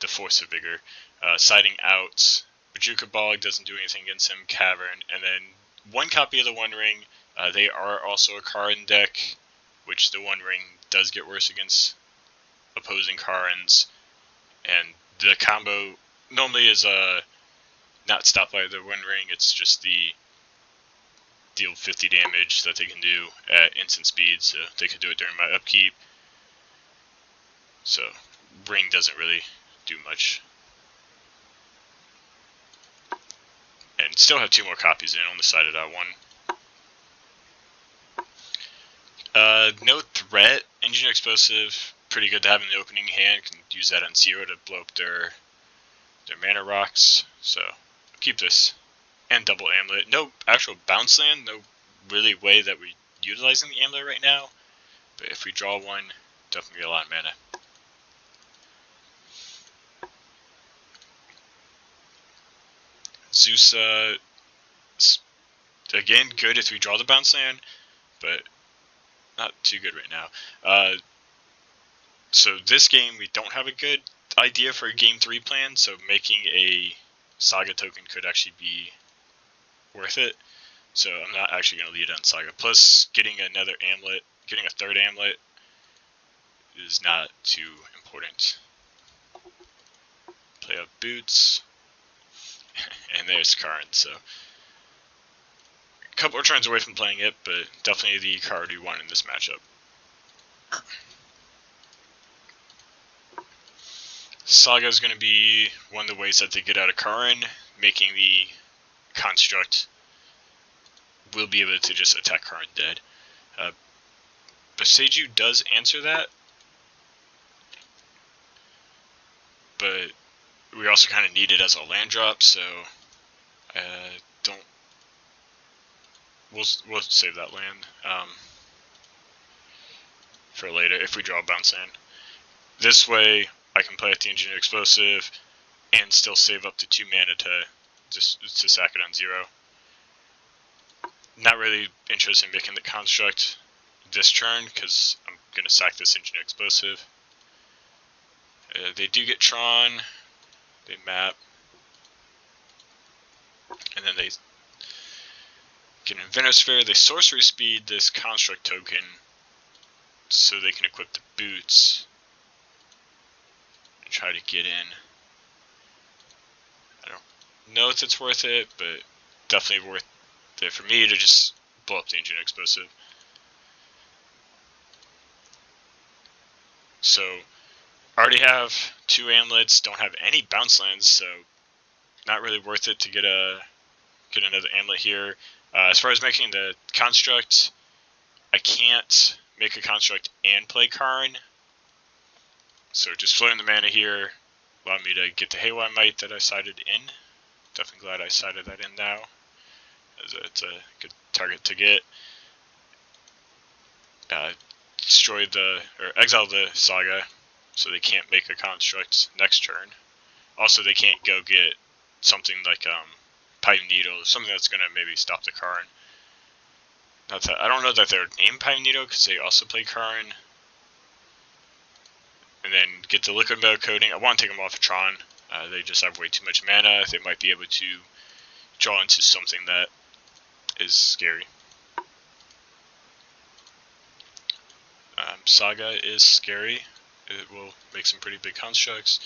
the Force of Vigor. Siding out Bajuka Bog doesn't do anything against him, Cavern, and then one copy of the One Ring. They are also a Karn deck, which the One Ring does get worse against opposing Karns, and the combo normally is not stopped by the One Ring. It's just the deal 50 damage that they can do at instant speed, so they could do it during my upkeep. So Ring doesn't really do much. And still have 2 more copies in on the side of that one. No threat, Engineer Explosive, pretty good to have in the opening hand. Can use that on 0 to blow up their mana rocks. So keep this. And double Amulet. No actual bounce land, no really way that we're utilizing the Amulet right now. But if we draw one, definitely a lot of mana. Zeus, again, good if we draw the bounce land, but not too good right now. So this game, we don't have a good idea for a game 3 plan, so making a Saga token could actually be worth it. So I'm not actually going to lead on Saga. Plus, getting another Amulet, getting a third Amulet is not too important. Play up Boots, and there's Karn, so a couple of turns away from playing it, but definitely the card you want in this matchup. Saga is going to be one of the ways that they get out of Karn, making the construct will be able to just attack Karn dead. Boseiju does answer that, but we also kind of need it as a land drop, so we'll save that land for later if we draw a bounce land. This way, I can play at the Engineer Explosive and still save up to 2 mana to sack it on 0. Not really interested in making the construct this turn because I'm going to sack this Engineer Explosive. They do get Tron, they map, and then they get Inventor Sphere. They sorcery speed this construct token so they can equip the boots and try to get in. I don't know if it's worth it, but definitely worth it for me to just blow up the Engineer Explosive. So I already have 2 amulets, don't have any bounce lands, so not really worth it to get another amulet here. As far as making the construct, I can't make a construct and play Karn. So just floating the mana here allowed me to get the Haywire Might that I sided in. Definitely glad I sided that in now, as it's a good target to get. Destroy or exile the Saga, so they can't make a construct next turn. Also, they can't go get something like Pine Needle, something that's gonna maybe stop the Karn. I don't know that they're named Pine Needle because they also play Karn. And then get the Liquid Metal Coating. I want to take them off of Tron. They just have way too much mana. They might be able to draw into something that is scary. Saga is scary. It will make some pretty big constructs.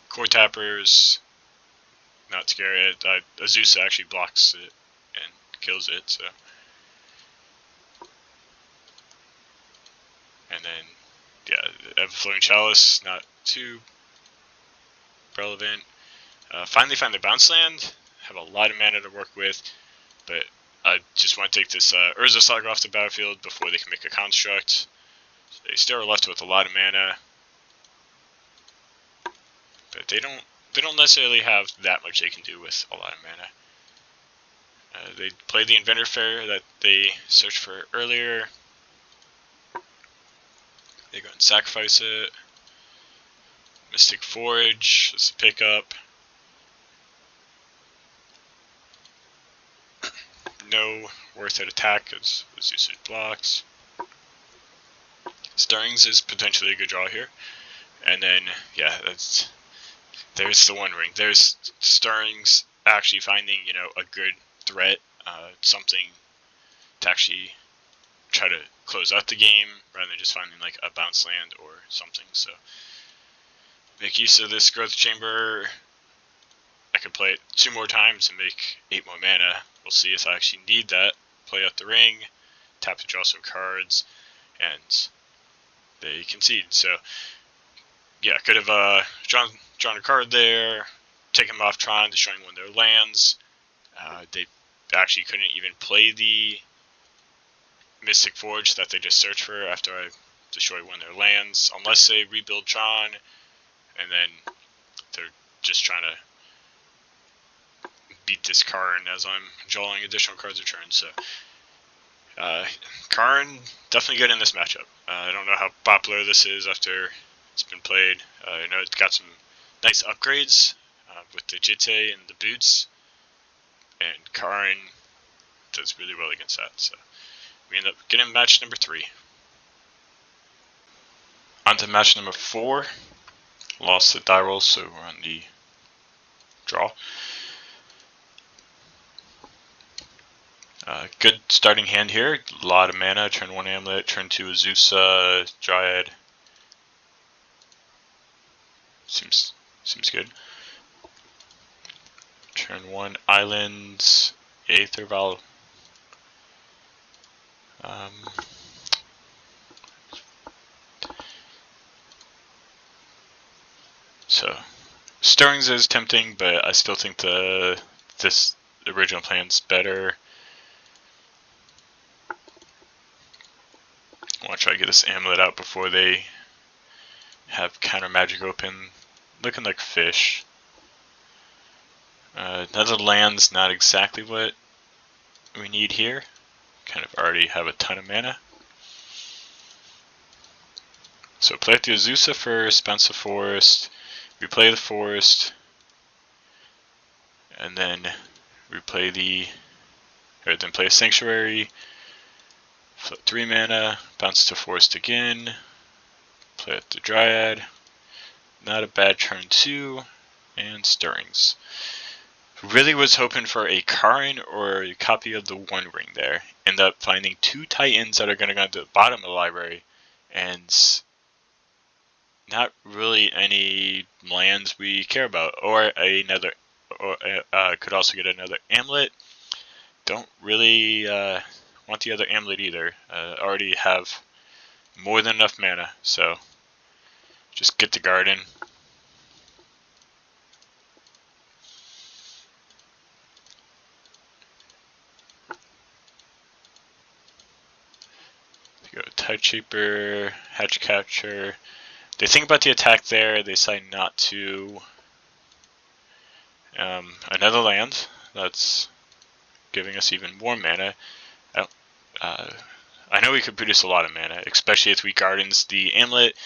Core Tappers, not scary. Azusa actually blocks it and kills it. So, and then yeah, Everflowing Chalice, not too relevant. Finally find the Bounce Land. Have a lot of mana to work with, but I just want to take this Urza Saga off the battlefield before they can make a construct. So they still are left with a lot of mana, but they don't necessarily have that much they can do with a lot of mana. They play the Inventor Fair that they searched for earlier. They go and sacrifice it. Mystic Forge is a pickup. No worth it attack because usage blocks. Stirrings is potentially a good draw here. And then, yeah, there's the One Ring. There's Stirrings actually finding, a good threat, something to actually try to close out the game rather than just finding like a bounce land or something. So make use of this Growth Chamber. I could play it 2 more times and make 8 more mana. We'll see if I actually need that. Play out the ring, tap to draw some cards, and they concede. So yeah, could have drawn a card there, taken them off Tron, destroying one of their lands. They actually couldn't even play the Mystic Forge that they just searched for after I destroyed one of their lands, unless they rebuild Tron, and then they're just trying to beat this Karn as I'm drawing additional cards a turn. So Karn definitely good in this matchup. I don't know how popular this is after it's been played. I know it's got some nice upgrades with the Jitte and the boots, and Karn does really well against that. So we end up getting match number 3. On to match number 4. Lost the die roll, so we're on the draw. Good starting hand here. A lot of mana. Turn 1 Amulet, turn 2 Azusa, Dryad. Seems good. Turn 1 Islands, Aether Val. So Stirrings is tempting, but I still think this original plan's better. I want to try to get this Amulet out before they have Counter Magic open. Looking like fish. Another land's not exactly what we need here. Kind of already have a ton of mana. So play the Azusa first, bounce the forest, replay the forest, and then then play a Sanctuary, flip 3 mana, bounce to forest again, play out the Dryad, not a bad turn 2, and Stirrings. Really was hoping for a Karn or a copy of the One Ring there. End up finding 2 Titans that are going to go to the bottom of the library, and not really any lands we care about. Or another, could also get another Amulet. Don't really want the other Amulet either. Already have more than enough mana, so just get the Garden. Go Tide Shaper, Hatch Catcher, They think about the attack there. They decide not to. Another land that's giving us even more mana. I know we could produce a lot of mana, especially if we gardens the Amulet.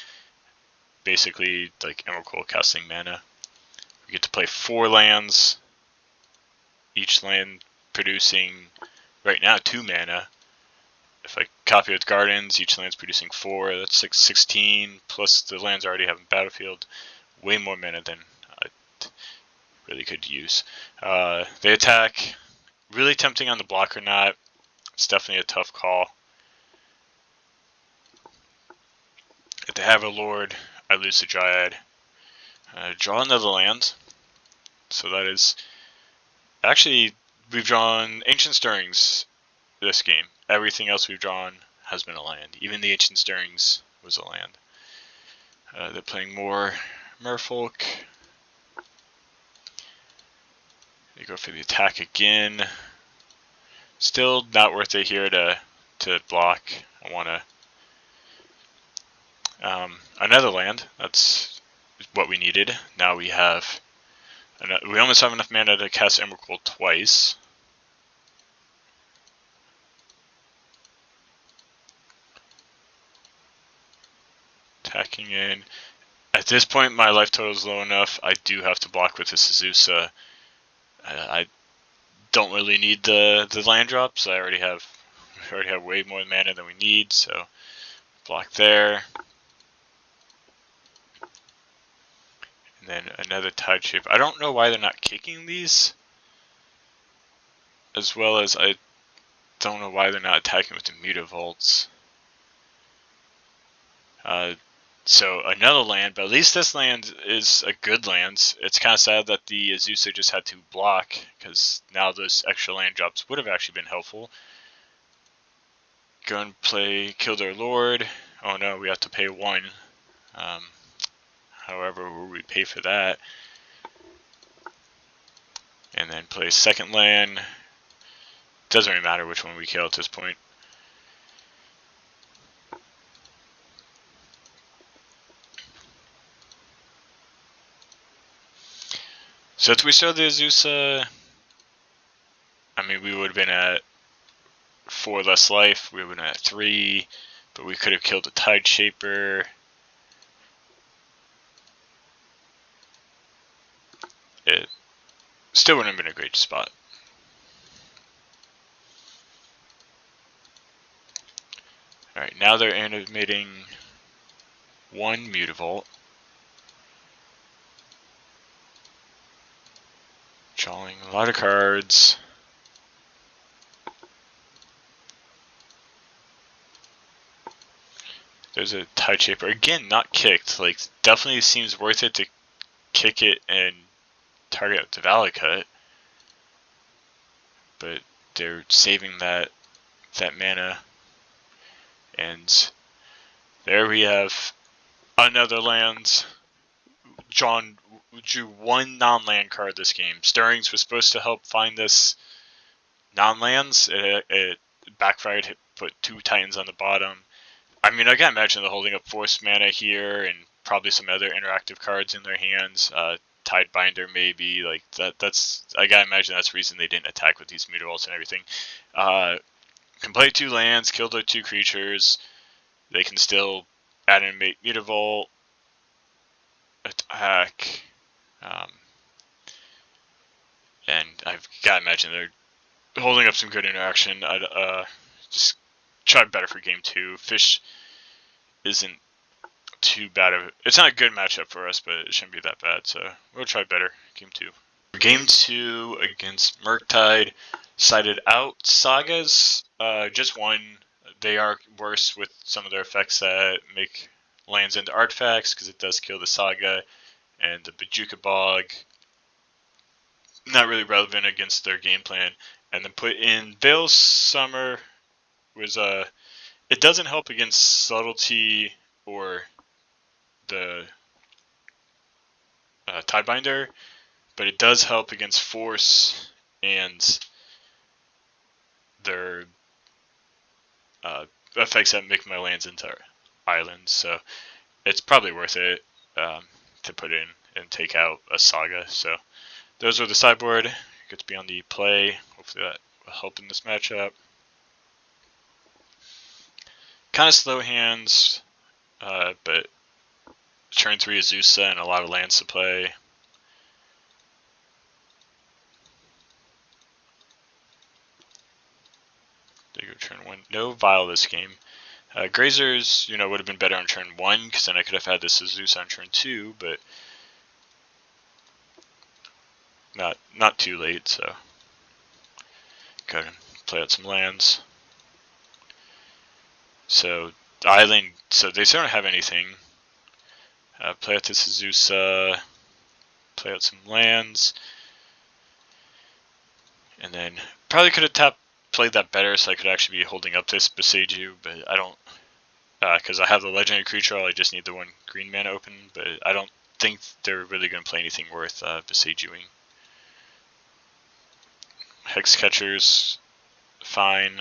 Basically, like Emerald casting mana. We get to play 4 lands. Each land producing, right now, 2 mana. If I copy with gardens, each land's producing 4. That's 16, plus the lands already have in battlefield. Way more mana than I really could use. They attack. Really tempting on the block or not. It's definitely a tough call. If they have a Lord, I lose the Dryad. Draw another land. So that is... Actually, we've drawn Ancient Stirrings this game. Everything else we've drawn has been a land. Even the Ancient Stirrings was a land. They're playing more Merfolk. They go for the attack again. Still not worth it here to block. I want to... another land. That's what we needed. Now we have... we almost have enough mana to cast Emrakul twice. Attacking in. At this point, my life total is low enough. I do have to block with the Azusa. I don't really need the land drops. We already have way more mana than we need, so block there. And then another Tide Shape. I don't know why they're not kicking these, as well as I don't know why they're not attacking with the Mutavolts. So another land, but at least this land is a good land. It's kind of sad that the Azusa just had to block, because now those extra land drops would have actually been helpful. Go and play Kill Their Lord. Oh no, we have to pay 1. However, will we pay for that? And then play second land. Doesn't really matter which one we kill at this point. So if we started the Azusa, I mean, we would have been at 4 less life. We would have been at 3, but we could have killed the Tide Shaper. It still wouldn't have been a great spot. Alright, now they're animating 1 Mutavault. Drawing a lot of cards. There's a Tide Shaper. Again, not kicked. Like, definitely seems worth it to kick it and target the Valakut. But they're saving that mana. And there we have another land. John drew 1 non-land card this game. Stirrings was supposed to help find this non-lands. It backfired, put 2 Titans on the bottom. I mean, I can imagine they're holding up Force Mana here and probably some other interactive cards in their hands. Tidebinder maybe, like that's I gotta imagine that's the reason they didn't attack with these Mutavaults and everything. Can play 2 lands, kill their 2 creatures. They can still animate Mutavault, attack, and I've gotta imagine they're holding up some good interaction. I'd just try better for game 2. Fish isn't too bad of it. It's not a good matchup for us, but it shouldn't be that bad, so we'll try better game 2. Game 2 against Murktide, sided out Sagas, just 1. They are worse with some of their effects that make lands into artifacts, because it does kill the Saga, and the Bajuka Bog, not really relevant against their game plan. And then put in Veil Summer was it doesn't help against Subtlety or the Tidebinder, but it does help against Force and their effects that make my lands into islands. So it's probably worth it to put in and take out a Saga. So those are the sideboard. Get to be on the play. Hopefully that will help in this matchup. Kind of slow hands, but turn 3 Azusa and a lot of lands to play. There you go, turn 1. No Vial this game. Grazers, would have been better on turn 1, because then I could have had this Azusa on turn 2, but not too late, so go ahead and play out some lands. So island, so they still don't have anything. Play out this Azusa, play out some lands, and then probably could have played that better, so I could actually be holding up this Besiju, but I don't, because I have the legendary creature. I just need the 1 green mana open, but I don't think they're really going to play anything worth Besieging. Hex Catcher's fine.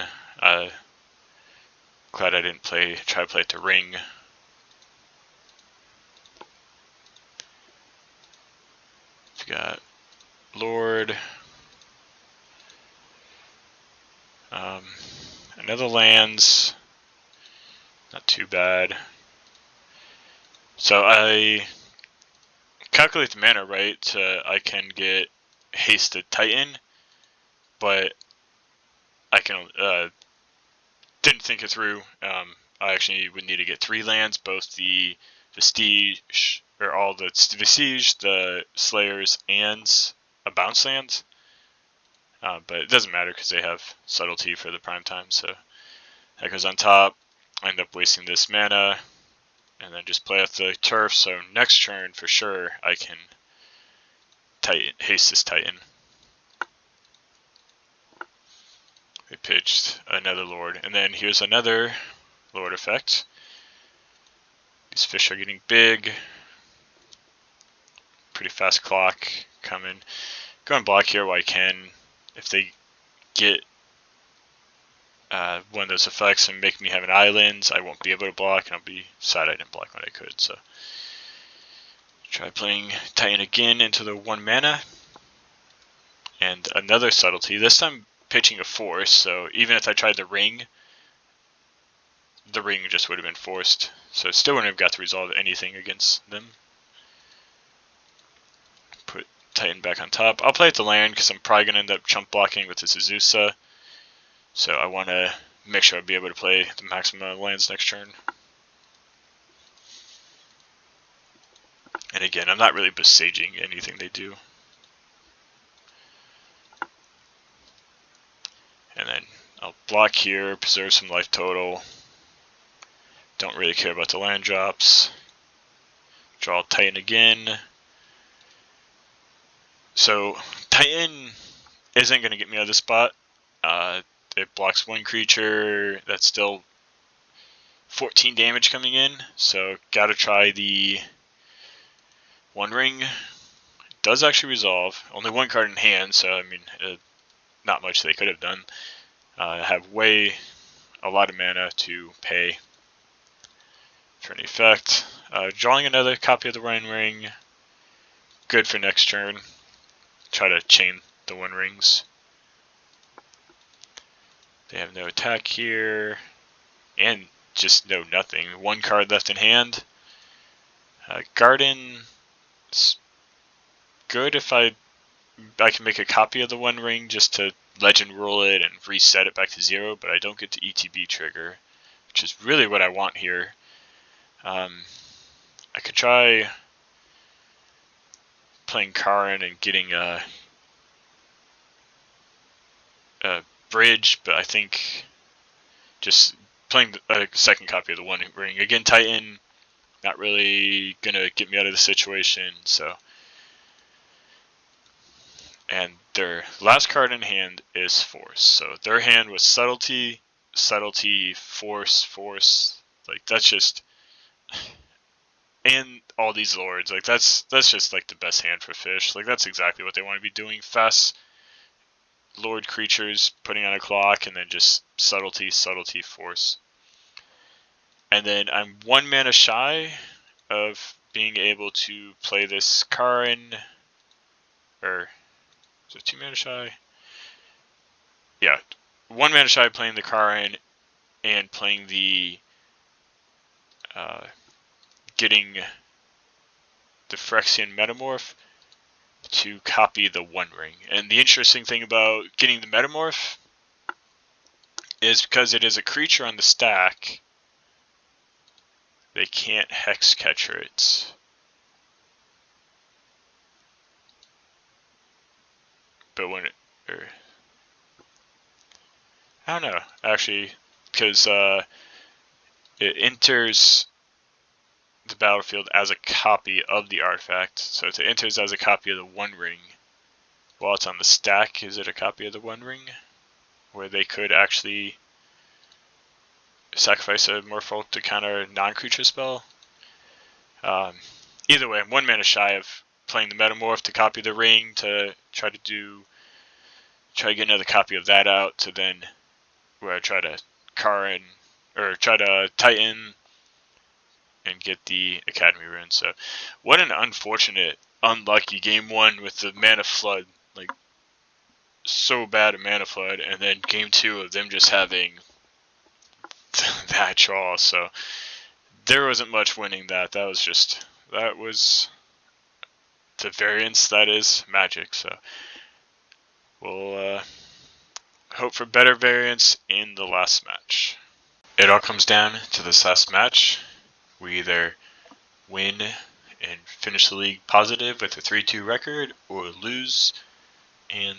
Glad I didn't try to play it to Ring. We got Lord. Another lands. Not too bad. So I calculate the mana right. I can get Hasted Titan, but I can didn't think it through. I actually would need to get 3 lands, both the Vestige, or all the Vestige, the Slayers, and a bounce land. But it doesn't matter because they have Subtlety for the prime time, so that goes on top. I end up wasting this mana, and then just play out the turf, so next turn for sure I can haste this Titan. They pitched another Lord, and then here's another Lord effect. These fish are getting big. Pretty fast clock coming. Go and block here while I can. If they get one of those effects and make me have an island, I won't be able to block, and I'll be sad I didn't block when I could. So try playing Titan again into the 1 mana. And another Subtlety. This time pitching a Force, so even if I tried the ring just would have been forced. So still wouldn't have got to resolve anything against them. Put Titan back on top. I'll play it to land because I'm probably going to end up chump blocking with this Azusa. So I want to make sure I'll be able to play the maximum amount of lands next turn. And again, I'm not really besieging anything they do. And then I'll block here, preserve some life total. Don't really care about the land drops. Draw Titan again. So Titan isn't going to get me out of this spot. It blocks 1 creature. That's still 14 damage coming in. So gotta try the 1 ring. It does actually resolve. Only 1 card in hand, so I mean, not much they could have done. I have a lot of mana to pay for an effect. Drawing another copy of the 1 ring. Good for next turn. Try to chain the 1 rings. They have no attack here, and just no nothing. 1 card left in hand. Garden is good if I can make a copy of the 1 ring just to legend rule it and reset it back to 0, but I don't get to ETB trigger, which is really what I want here. I could try playing Karn and getting a bridge, but I think just playing a second copy of the 1 ring. Again, Titan, not really going to get me out of the situation, so. And their last card in hand is Force. So their hand was Subtlety, Force. Like, that's just. And all these Lords. Like, that's just, like, the best hand for fish. Like, that's exactly what they want to be doing. Fast Lord creatures, putting on a clock, and then just Subtlety, Force. And then I'm 1 mana shy of being able to play this Karn, or is it 2 mana shy? Yeah, 1 mana shy playing the Karn and playing the getting the Phyrexian Metamorph to copy the One Ring. And the interesting thing about getting the Metamorph is because it is a creature on the stack, they can't Hex Catcher it. But when I don't know, actually, because it enters the battlefield as a copy of the artifact. So if it enters as a copy of the One Ring, while it's on the stack, is it a copy of the One Ring? Where they could actually sacrifice a Morphle to counter a non-creature spell? Either way, I'm 1 mana shy of playing the Metamorph to copy the ring, to try to get another copy of that out, to then where I try to Karn, or try to Titan and get the Academy rune. So what an unfortunate, unlucky game 1 with the mana flood, like so bad at mana flood, and then game 2 of them just having that draw. So there wasn't much winning that. That was the variance that is Magic. So we'll hope for better variance in the last match. It all comes down to this last match. We either win and finish the league positive with a 3-2 record, or lose and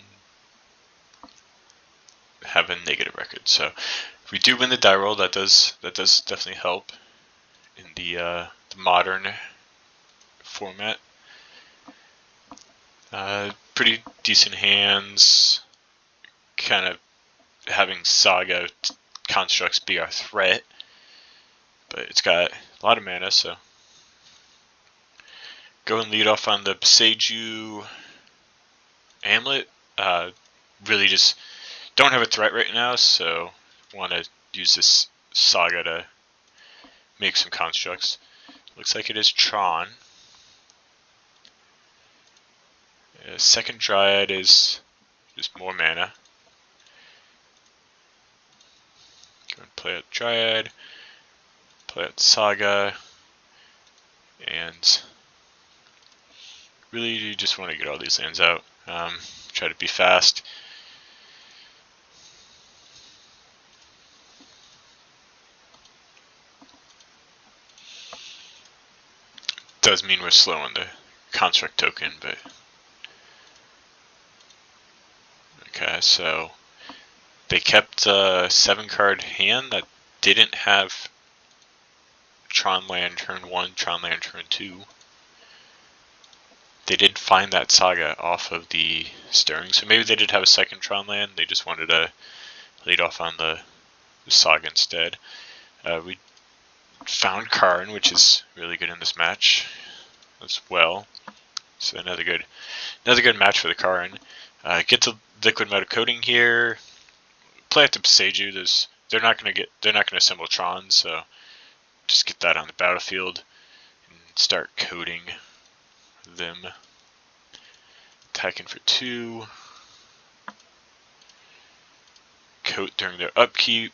have a negative record. So if we do win the die roll, that does definitely help in the modern format. Pretty decent hands, kind of having Saga constructs be our threat, but it's got a lot of mana, so go and lead off on the Beseiju Amulet. Really just don't have a threat right now, so want to use this Saga to make some constructs. Looks like it is Tron. Second Dryad is just more mana. Go and play out Dryad, play out Saga, and really you just want to get all these lands out. Try to be fast. Does mean we're slow on the construct token, but okay, so they kept a 7-card hand that didn't have Tron land turn 1, Tron land turn 2. They did find that Saga off of the Stirring, so maybe they did have a second Tron land. They just wanted to lead off on the Saga instead. We found Karn, which is really good in this match as well. So another good match for the Karn. Get to Liquid Metal Coating here. Play at the Beseiju. They're not gonna assemble Tron, so just get that on the battlefield and start coating them. Attacking for 2. Coat during their upkeep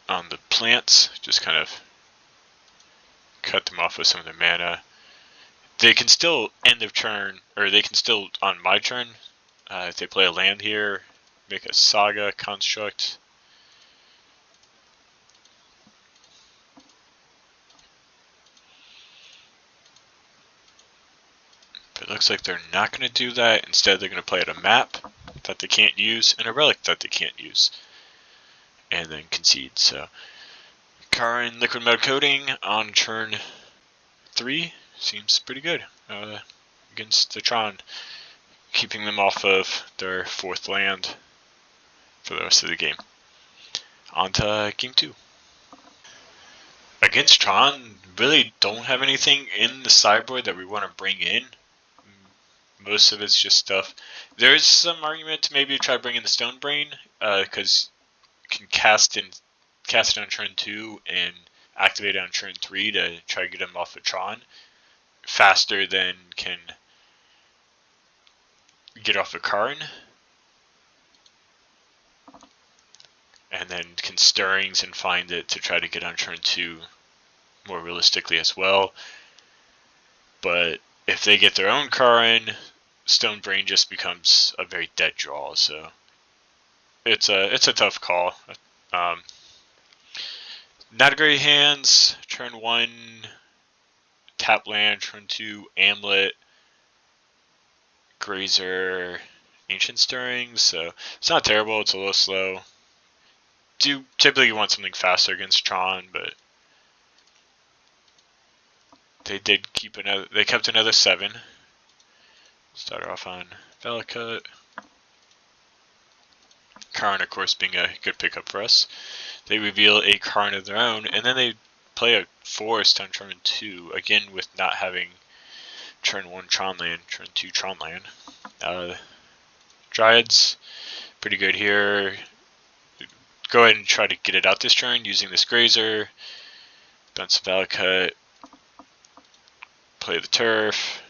on the plants. Just kind of cut them off with some of their mana. They can still end of turn, or they can still on my turn, if they play a land here, make a Saga construct. But it looks like they're not going to do that. Instead, they're going to play at a map that they can't use and a relic that they can't use, and then concede. So Karn Liquid Metal Coating on turn 3 seems pretty good against the Tron, keeping them off of their 4th land for the rest of the game. On to game 2. Against Tron, really don't have anything in the sideboard that we want to bring in. Most of it's just stuff. There's some argument to maybe try bringing the Stone Brain, because you can cast it on turn 2 and activate it on turn 3 to try to get him off of Tron. faster than can get off a Karn. And then can Stirrings and find it to try to get on turn 2 more realistically as well. But if they get their own Karn, Stone Brain just becomes a very dead draw, so it's a tough call. Not great hands. Turn 1, tap land. Turn 2, Amulet, Grazer, Ancient Stirrings. So it's not terrible. It's a little slow. Do typically want something faster against Tron, but they did keep another. They kept another 7. Start off on Valakut. Karn, of course, being a good pickup for us. They reveal a Karn of their own, and then they play a Forest on turn 2, again with not having turn 1 Tron land, turn 2 Tron land. Dryads, pretty good here. Go ahead and try to get it out this turn using this Grazer. Bounce Valakut, play the Turf,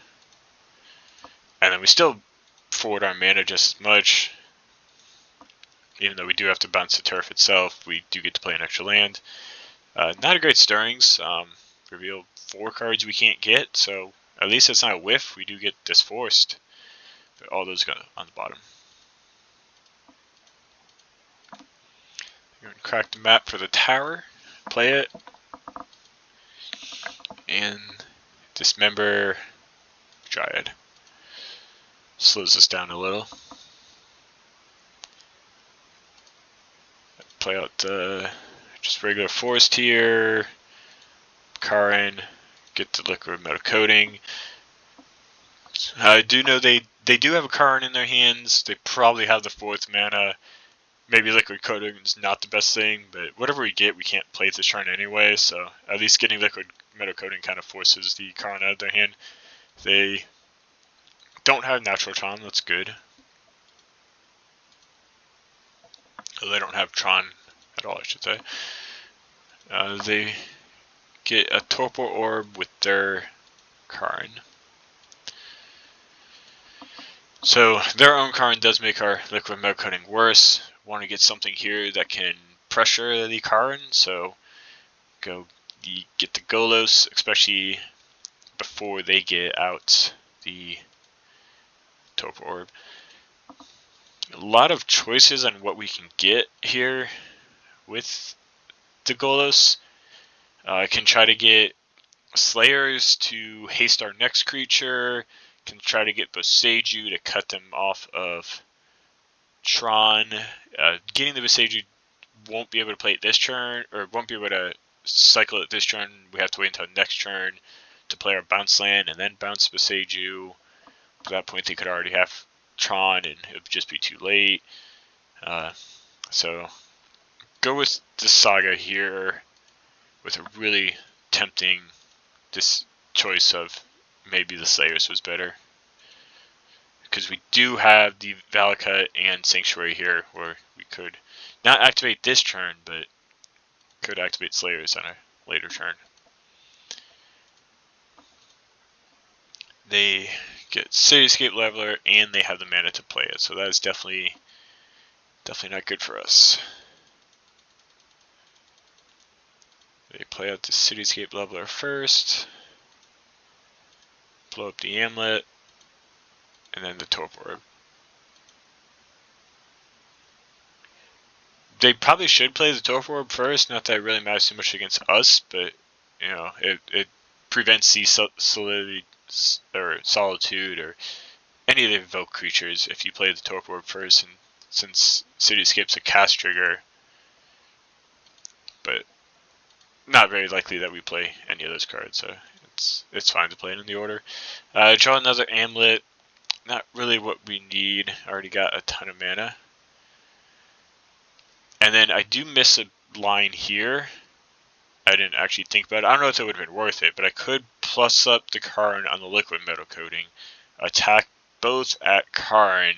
and then we still forward our mana just as much. Even though we do have to bounce the Turf itself, we do get to play an extra land. Not a great Stirrings. Reveal 4 cards we can't get, so at least it's not a whiff. We do get Disforced. But all those go on the bottom. You're going to crack the map for the tower, play it, and dismember Dryad. Slows us down a little. Play out the just regular Forest here. Karn, get the Liquid Metal Coating. I do know they do have a Karn in their hands. They probably have the 4th mana. Maybe Liquid Coating is not the best thing, but whatever we get, we can't play this turn anyway, so at least getting Liquid Metal Coating kind of forces the Karn out of their hand. They don't have Natural Tron, that's good. They don't have Tron at all, I should say. They get a Torpor Orb with their Karn. So their own Karn does make our Liquid Metal Coating worse. Want to get something here that can pressure the Karn, so go get the Golos, especially before they get out the Torpor Orb. A lot of choices on what we can get here with the Golos. Can try to get Slayers to haste our next creature. Can try to get Boseiju to cut them off of Tron. Getting the Boseiju won't be able to play it this turn, or won't be able to cycle it this turn. We have to wait until next turn to play our bounce land and then bounce Boseiju. At that point, they could already have Tron, and it would just be too late. So go with the Saga here with a really tempting this choice of maybe the Slayers was better. Because we do have the Valakut and Sanctuary here, where we could not activate this turn, but could activate Slayers on a later turn. They get Cityscape Leveler, and they have the mana to play it, so that is definitely not good for us. They play out the Cityscape Leveler first, blow up the Amulet, and then the Torpor Orb. They probably should play the Torpor Orb first, not that it really matters too much against us, but you know, it prevents the Solidity or Solitude or any of the evoke creatures if you play the Torpor Orb first, and since Cityscape's a cast trigger, but not very likely that we play any of those cards, so it's fine to play it in the order. Draw another Amulet. Not really what we need. Already got a ton of mana. And then I do miss a line here. I didn't actually think about it. I don't know if it would have been worth it, but I could plus up the Karn on the Liquid Metal Coating, attack both at Karn,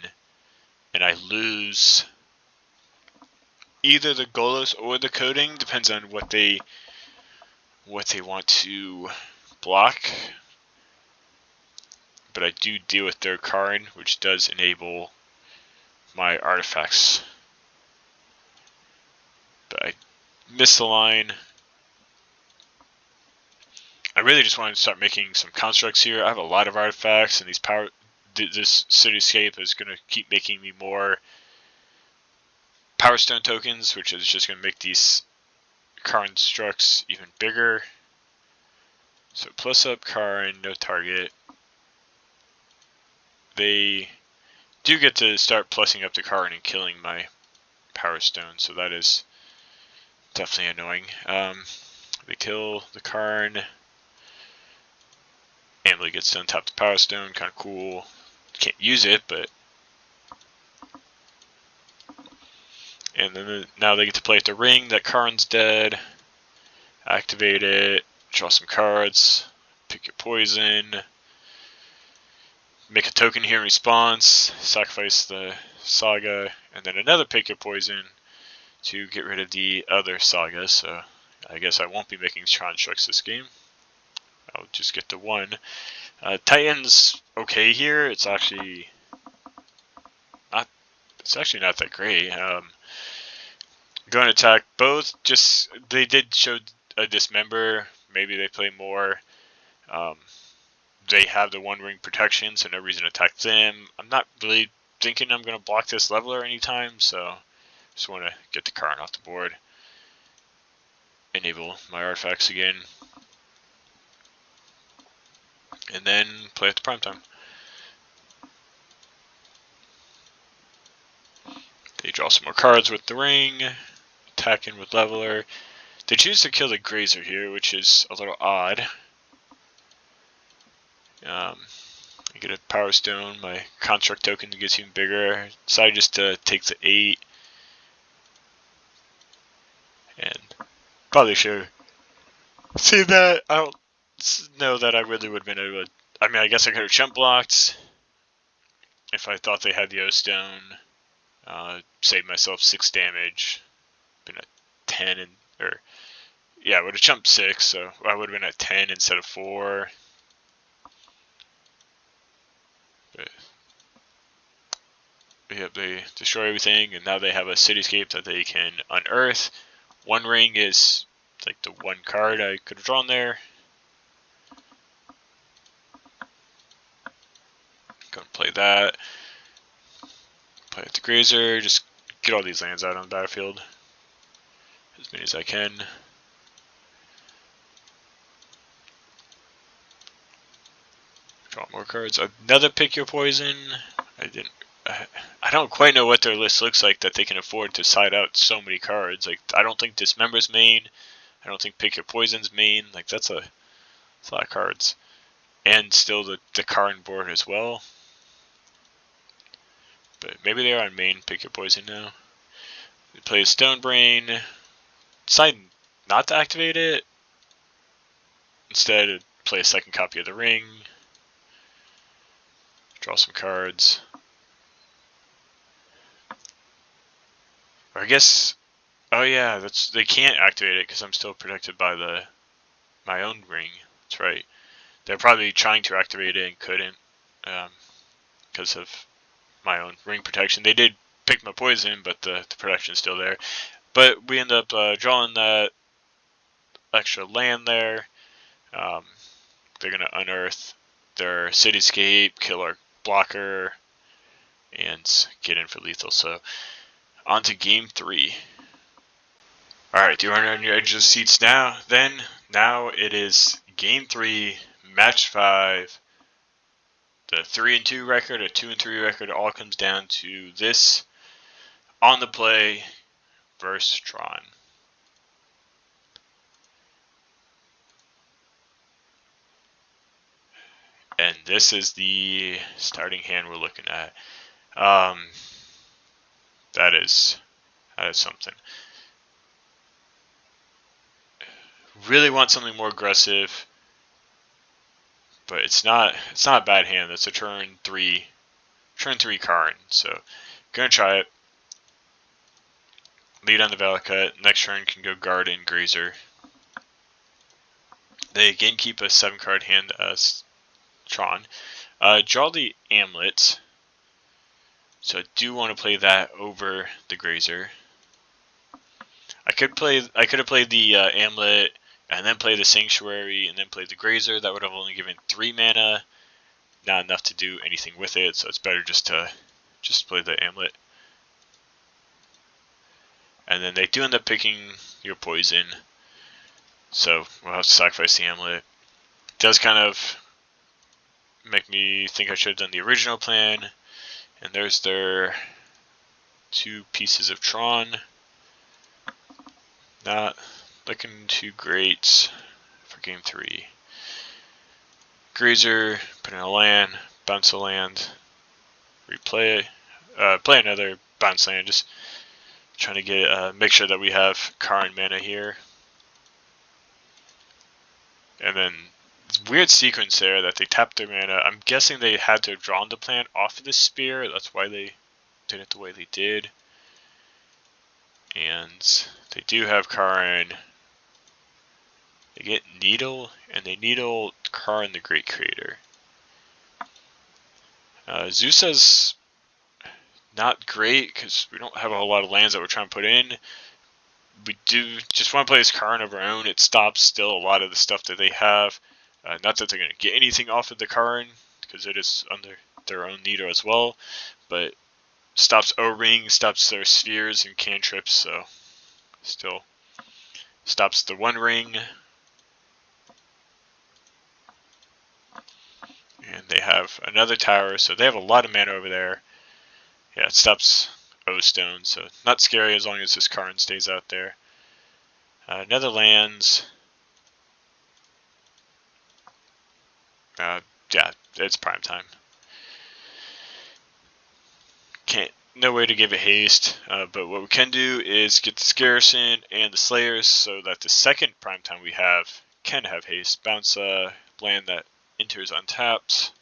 and I lose either the Golos or the Coating, depends on what they want to block. but I do deal with their Karn, which does enable my artifacts. But I missed the line. I really just wanted to start making some constructs here. I have a lot of artifacts, and this cityscape is going to keep making me more Power Stone tokens, which is just going to make these constructs even bigger. So plus up Karn, no target. They do get to start plussing up the Karn and killing my Power Stone, so that is definitely annoying. They kill the Karn. Amulet gets to untap the Power Stone, kind of cool. Can't use it, but... And then now they get to play at the ring. That Karn's dead. Activate it. Draw some cards. Pick your poison. Make a token here in response. Sacrifice the Saga. And then another pick your poison to get rid of the other Saga. So I guess I won't be making constructs this game. I'll just get the one. Titan's okay here. It's actually not that great. Going to attack both. Just they did show a dismember. Maybe they play more. They have the one ring protection, so no reason to attack them. I'm not really thinking I'm going to block this leveler anytime, so just want to get the Karn off the board. Enable my artifacts again. And then play at the prime time. They draw some more cards with the ring. Attacking with leveler. They choose to kill the Grazer here, which is a little odd. I get a Power Stone, my construct token gets even bigger. I decided just to take the 8. And probably should see that. I don't know that I really would have been able to. I mean, I guess I could have chump blocked if I thought they had the O Stone. Saved myself 6 damage. Been at 10 and yeah, I would have chumped 6, so I would have been at 10 instead of 4. But yep, they destroy everything, and now they have a cityscape that they can unearth. One ring is like the one card I could have drawn there. Gonna play that. Play at the Grazer, just get all these lands out on the battlefield. As many as I can. Draw more cards. Another pick your poison. I don't quite know what their list looks like that they can afford to side out so many cards. Like, I don't think Dismember's main. I don't think Pick Your Poison's main. Like, that's a lot of cards. And still the Karn board as well. But maybe they are on main Pick Your Poison now. They play a Stone Brain. Decide not to activate it. Instead, play a second copy of the ring. Draw some cards. Or I guess, oh yeah, they can't activate it because I'm still protected by my own ring. That's right. They're probably trying to activate it and couldn't because of my own ring protection. They did pick my poison, but the protection's still there. But we end up drawing that extra land there. They're going to unearth their cityscape, kill our blocker, and get in for lethal. So on to game 3. Alright, do you want to on your edge of the seats now? Now it is game 3, match 5. The 3-2 record, a 2-3 record, all comes down to this on the play versus Tron. And this is the starting hand we're looking at. That is something. Really want something more aggressive, but it's not a bad hand. That's a turn 3 Karn. So gonna try it. Lead on the Valakut. Next turn can go guard and Grazer. They again keep a 7-card hand as Tron. Draw the Amulet. So I do want to play that over the Grazer. I could have played the Amulet and then play the Sanctuary and then play the Grazer. That would have only given 3 mana, not enough to do anything with it. So it's better just to play the Amulet. And then they do end up picking your poison, so we'll have to sacrifice the Amulet. It does kind of make me think I should have done the original plan. And there's their 2 pieces of Tron. Not looking too great for game 3. Grazer, put in a land, bounce a land, replay it, play another, bounce land, just trying to get make sure that we have Karn mana here. And then it's a weird sequence there that they tapped their mana. I'm guessing they had to have drawn the plant off of the spear. That's why they did it the way they did. And they do have Karn. They get Needle, and they Needle Karn the Great Creator. Zusa's not great because we don't have a whole lot of lands that we're trying to put in. We do just want to play this Karn of our own. It stops still a lot of the stuff that they have. Not that they're going to get anything off of the Karn, because it is under their own Needle as well, but stops O-Ring, stops their spheres and cantrips, so still stops the One Ring. And they have another tower, so they have a lot of mana over there. Yeah, it stops O-Stone, so not scary as long as this Karn stays out there. Netherlands. Yeah, it's prime time. No way to give it haste, but what we can do is get the Garrison and the Slayers so that the second prime time we have can have haste. Bounce a land that enters untapped.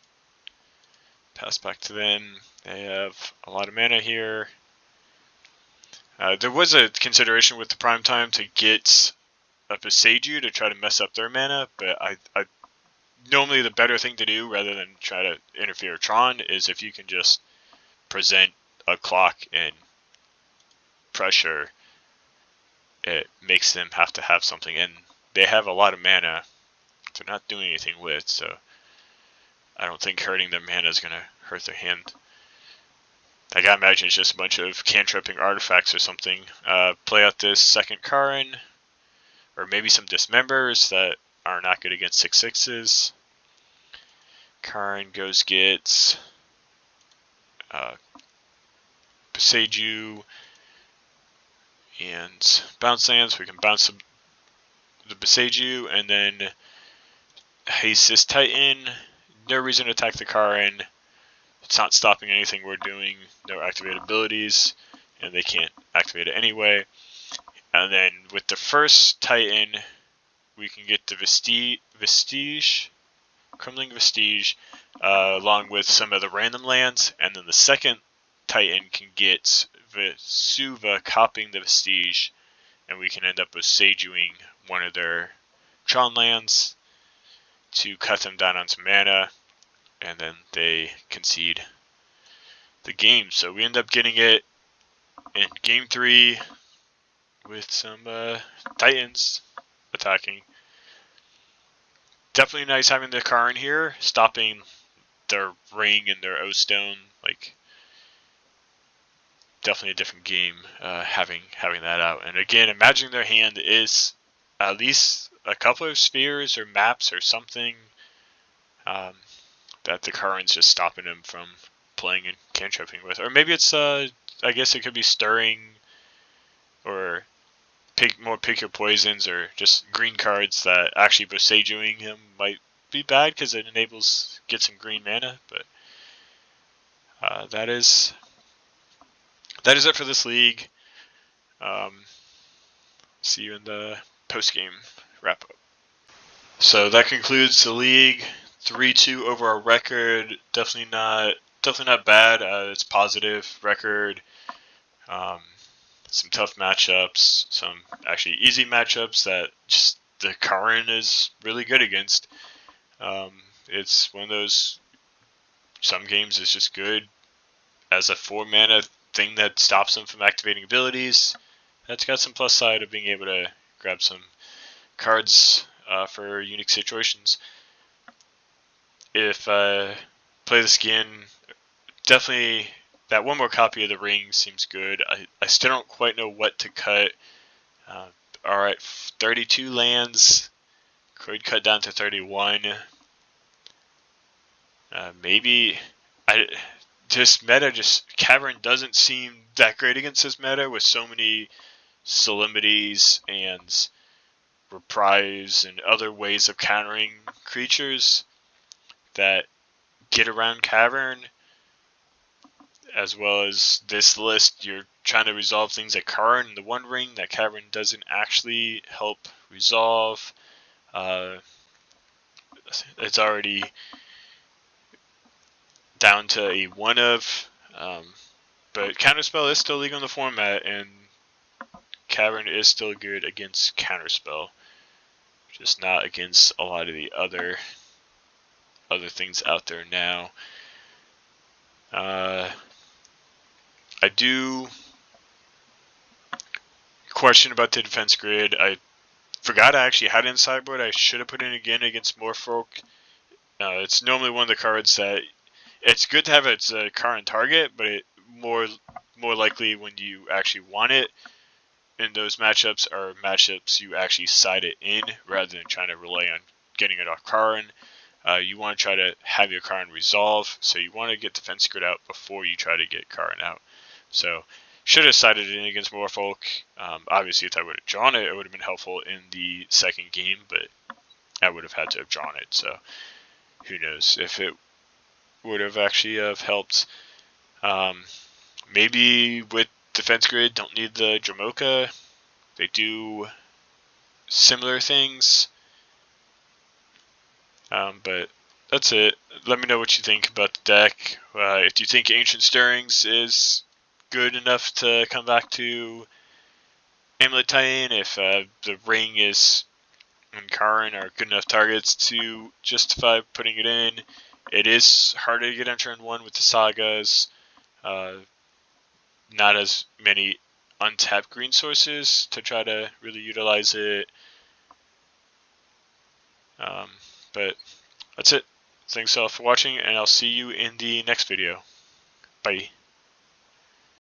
Pass back to them. They have a lot of mana here. There was a consideration with the prime time to get a Beseiju to try to mess up their mana, but I normally the better thing to do rather than try to interfere with Tron is if you can just present a clock and pressure, it makes them have to have something, and they have a lot of mana they're not doing anything with, so I don't think hurting their mana is going to hurt their hand. I gotta imagine it's just a bunch of cantripping artifacts or something. Play out this second Karn, or maybe some Dismembers that are not good against 6/6s. Karn goes gets Beseiju and bounce lands. We can bounce the Beseiju and then haste this Titan. No reason to attack the Karn. It's not stopping anything we're doing. No activated abilities, and they can't activate it anyway. And then with the first Titan, we can get the Vestige, Crumbling Vestige, along with some of the random lands. And then the second Titan can get Vesuva copying the Vestige, and we can end up with Sejuing one of their Tron lands to cut them down onto mana, and then they concede the game. So we end up getting it in game 3 with some Titans attacking. Definitely nice having the Karn here, stopping their Ring and their O-Stone. Like, definitely a different game having that out. And again, imagine their hand is at least a couple of spheres or maps or something that the Karn's just stopping him from playing and cantripping with. Or maybe it's, I guess it could be Stirring, or pick your poisons, or just green cards that actually Besejuing him might be bad because it enables get some green mana. But that is it for this league. See you in the post-game wrap-up. So that concludes the league. 3-2 overall record. Definitely not bad. It's positive record. Some tough matchups. Some actually easy matchups that just the Karn is really good against. It's one of those some games it's just good as a 4-mana thing that stops them from activating abilities. That's got some plus side of being able to grab some cards for unique situations. If play this again, definitely that one more copy of the ring seems good. I still don't quite know what to cut. Alright, 32 lands. Could cut down to 31. Maybe this meta, Cavern doesn't seem that great against this meta with so many solemnities and reprise and other ways of countering creatures that get around Cavern, as well as this list. You're trying to resolve things like Karn and the One Ring that Cavern doesn't actually help resolve. It's already down to a 1 of, but Counterspell is still legal in the format, and Cavern is still good against Counterspell, just not against a lot of the other things out there now. I do question about the defense grid. I forgot I actually had it in sideboard. I should have put it in again against Moorfolk. It's normally one of the cards that it's good to have its a current target, but it more likely when you actually want it in those matchups are matchups you actually side it in rather than trying to rely on getting it off Karn. You want to try to have your Karn resolve, so you want to get defense grid out before you try to get Karn out. So should have sided it in against Moorfolk. Obviously, if I would have drawn it, it would have been helpful in the second game, but I would have had to have drawn it. So who knows if it would have actually have helped. Maybe with defense grid, don't need the Dramoka. They do similar things. But that's it. Let me know what you think about the deck. If you think Ancient Stirrings is good enough to come back to Amulet Titan, if the Ring is and Karn are good enough targets to justify putting it in. It is harder to get on turn 1 with the Sagas. Not as many untapped green sources to try to really utilize it. But that's it. Thanks all for watching, and I'll see you in the next video. Bye.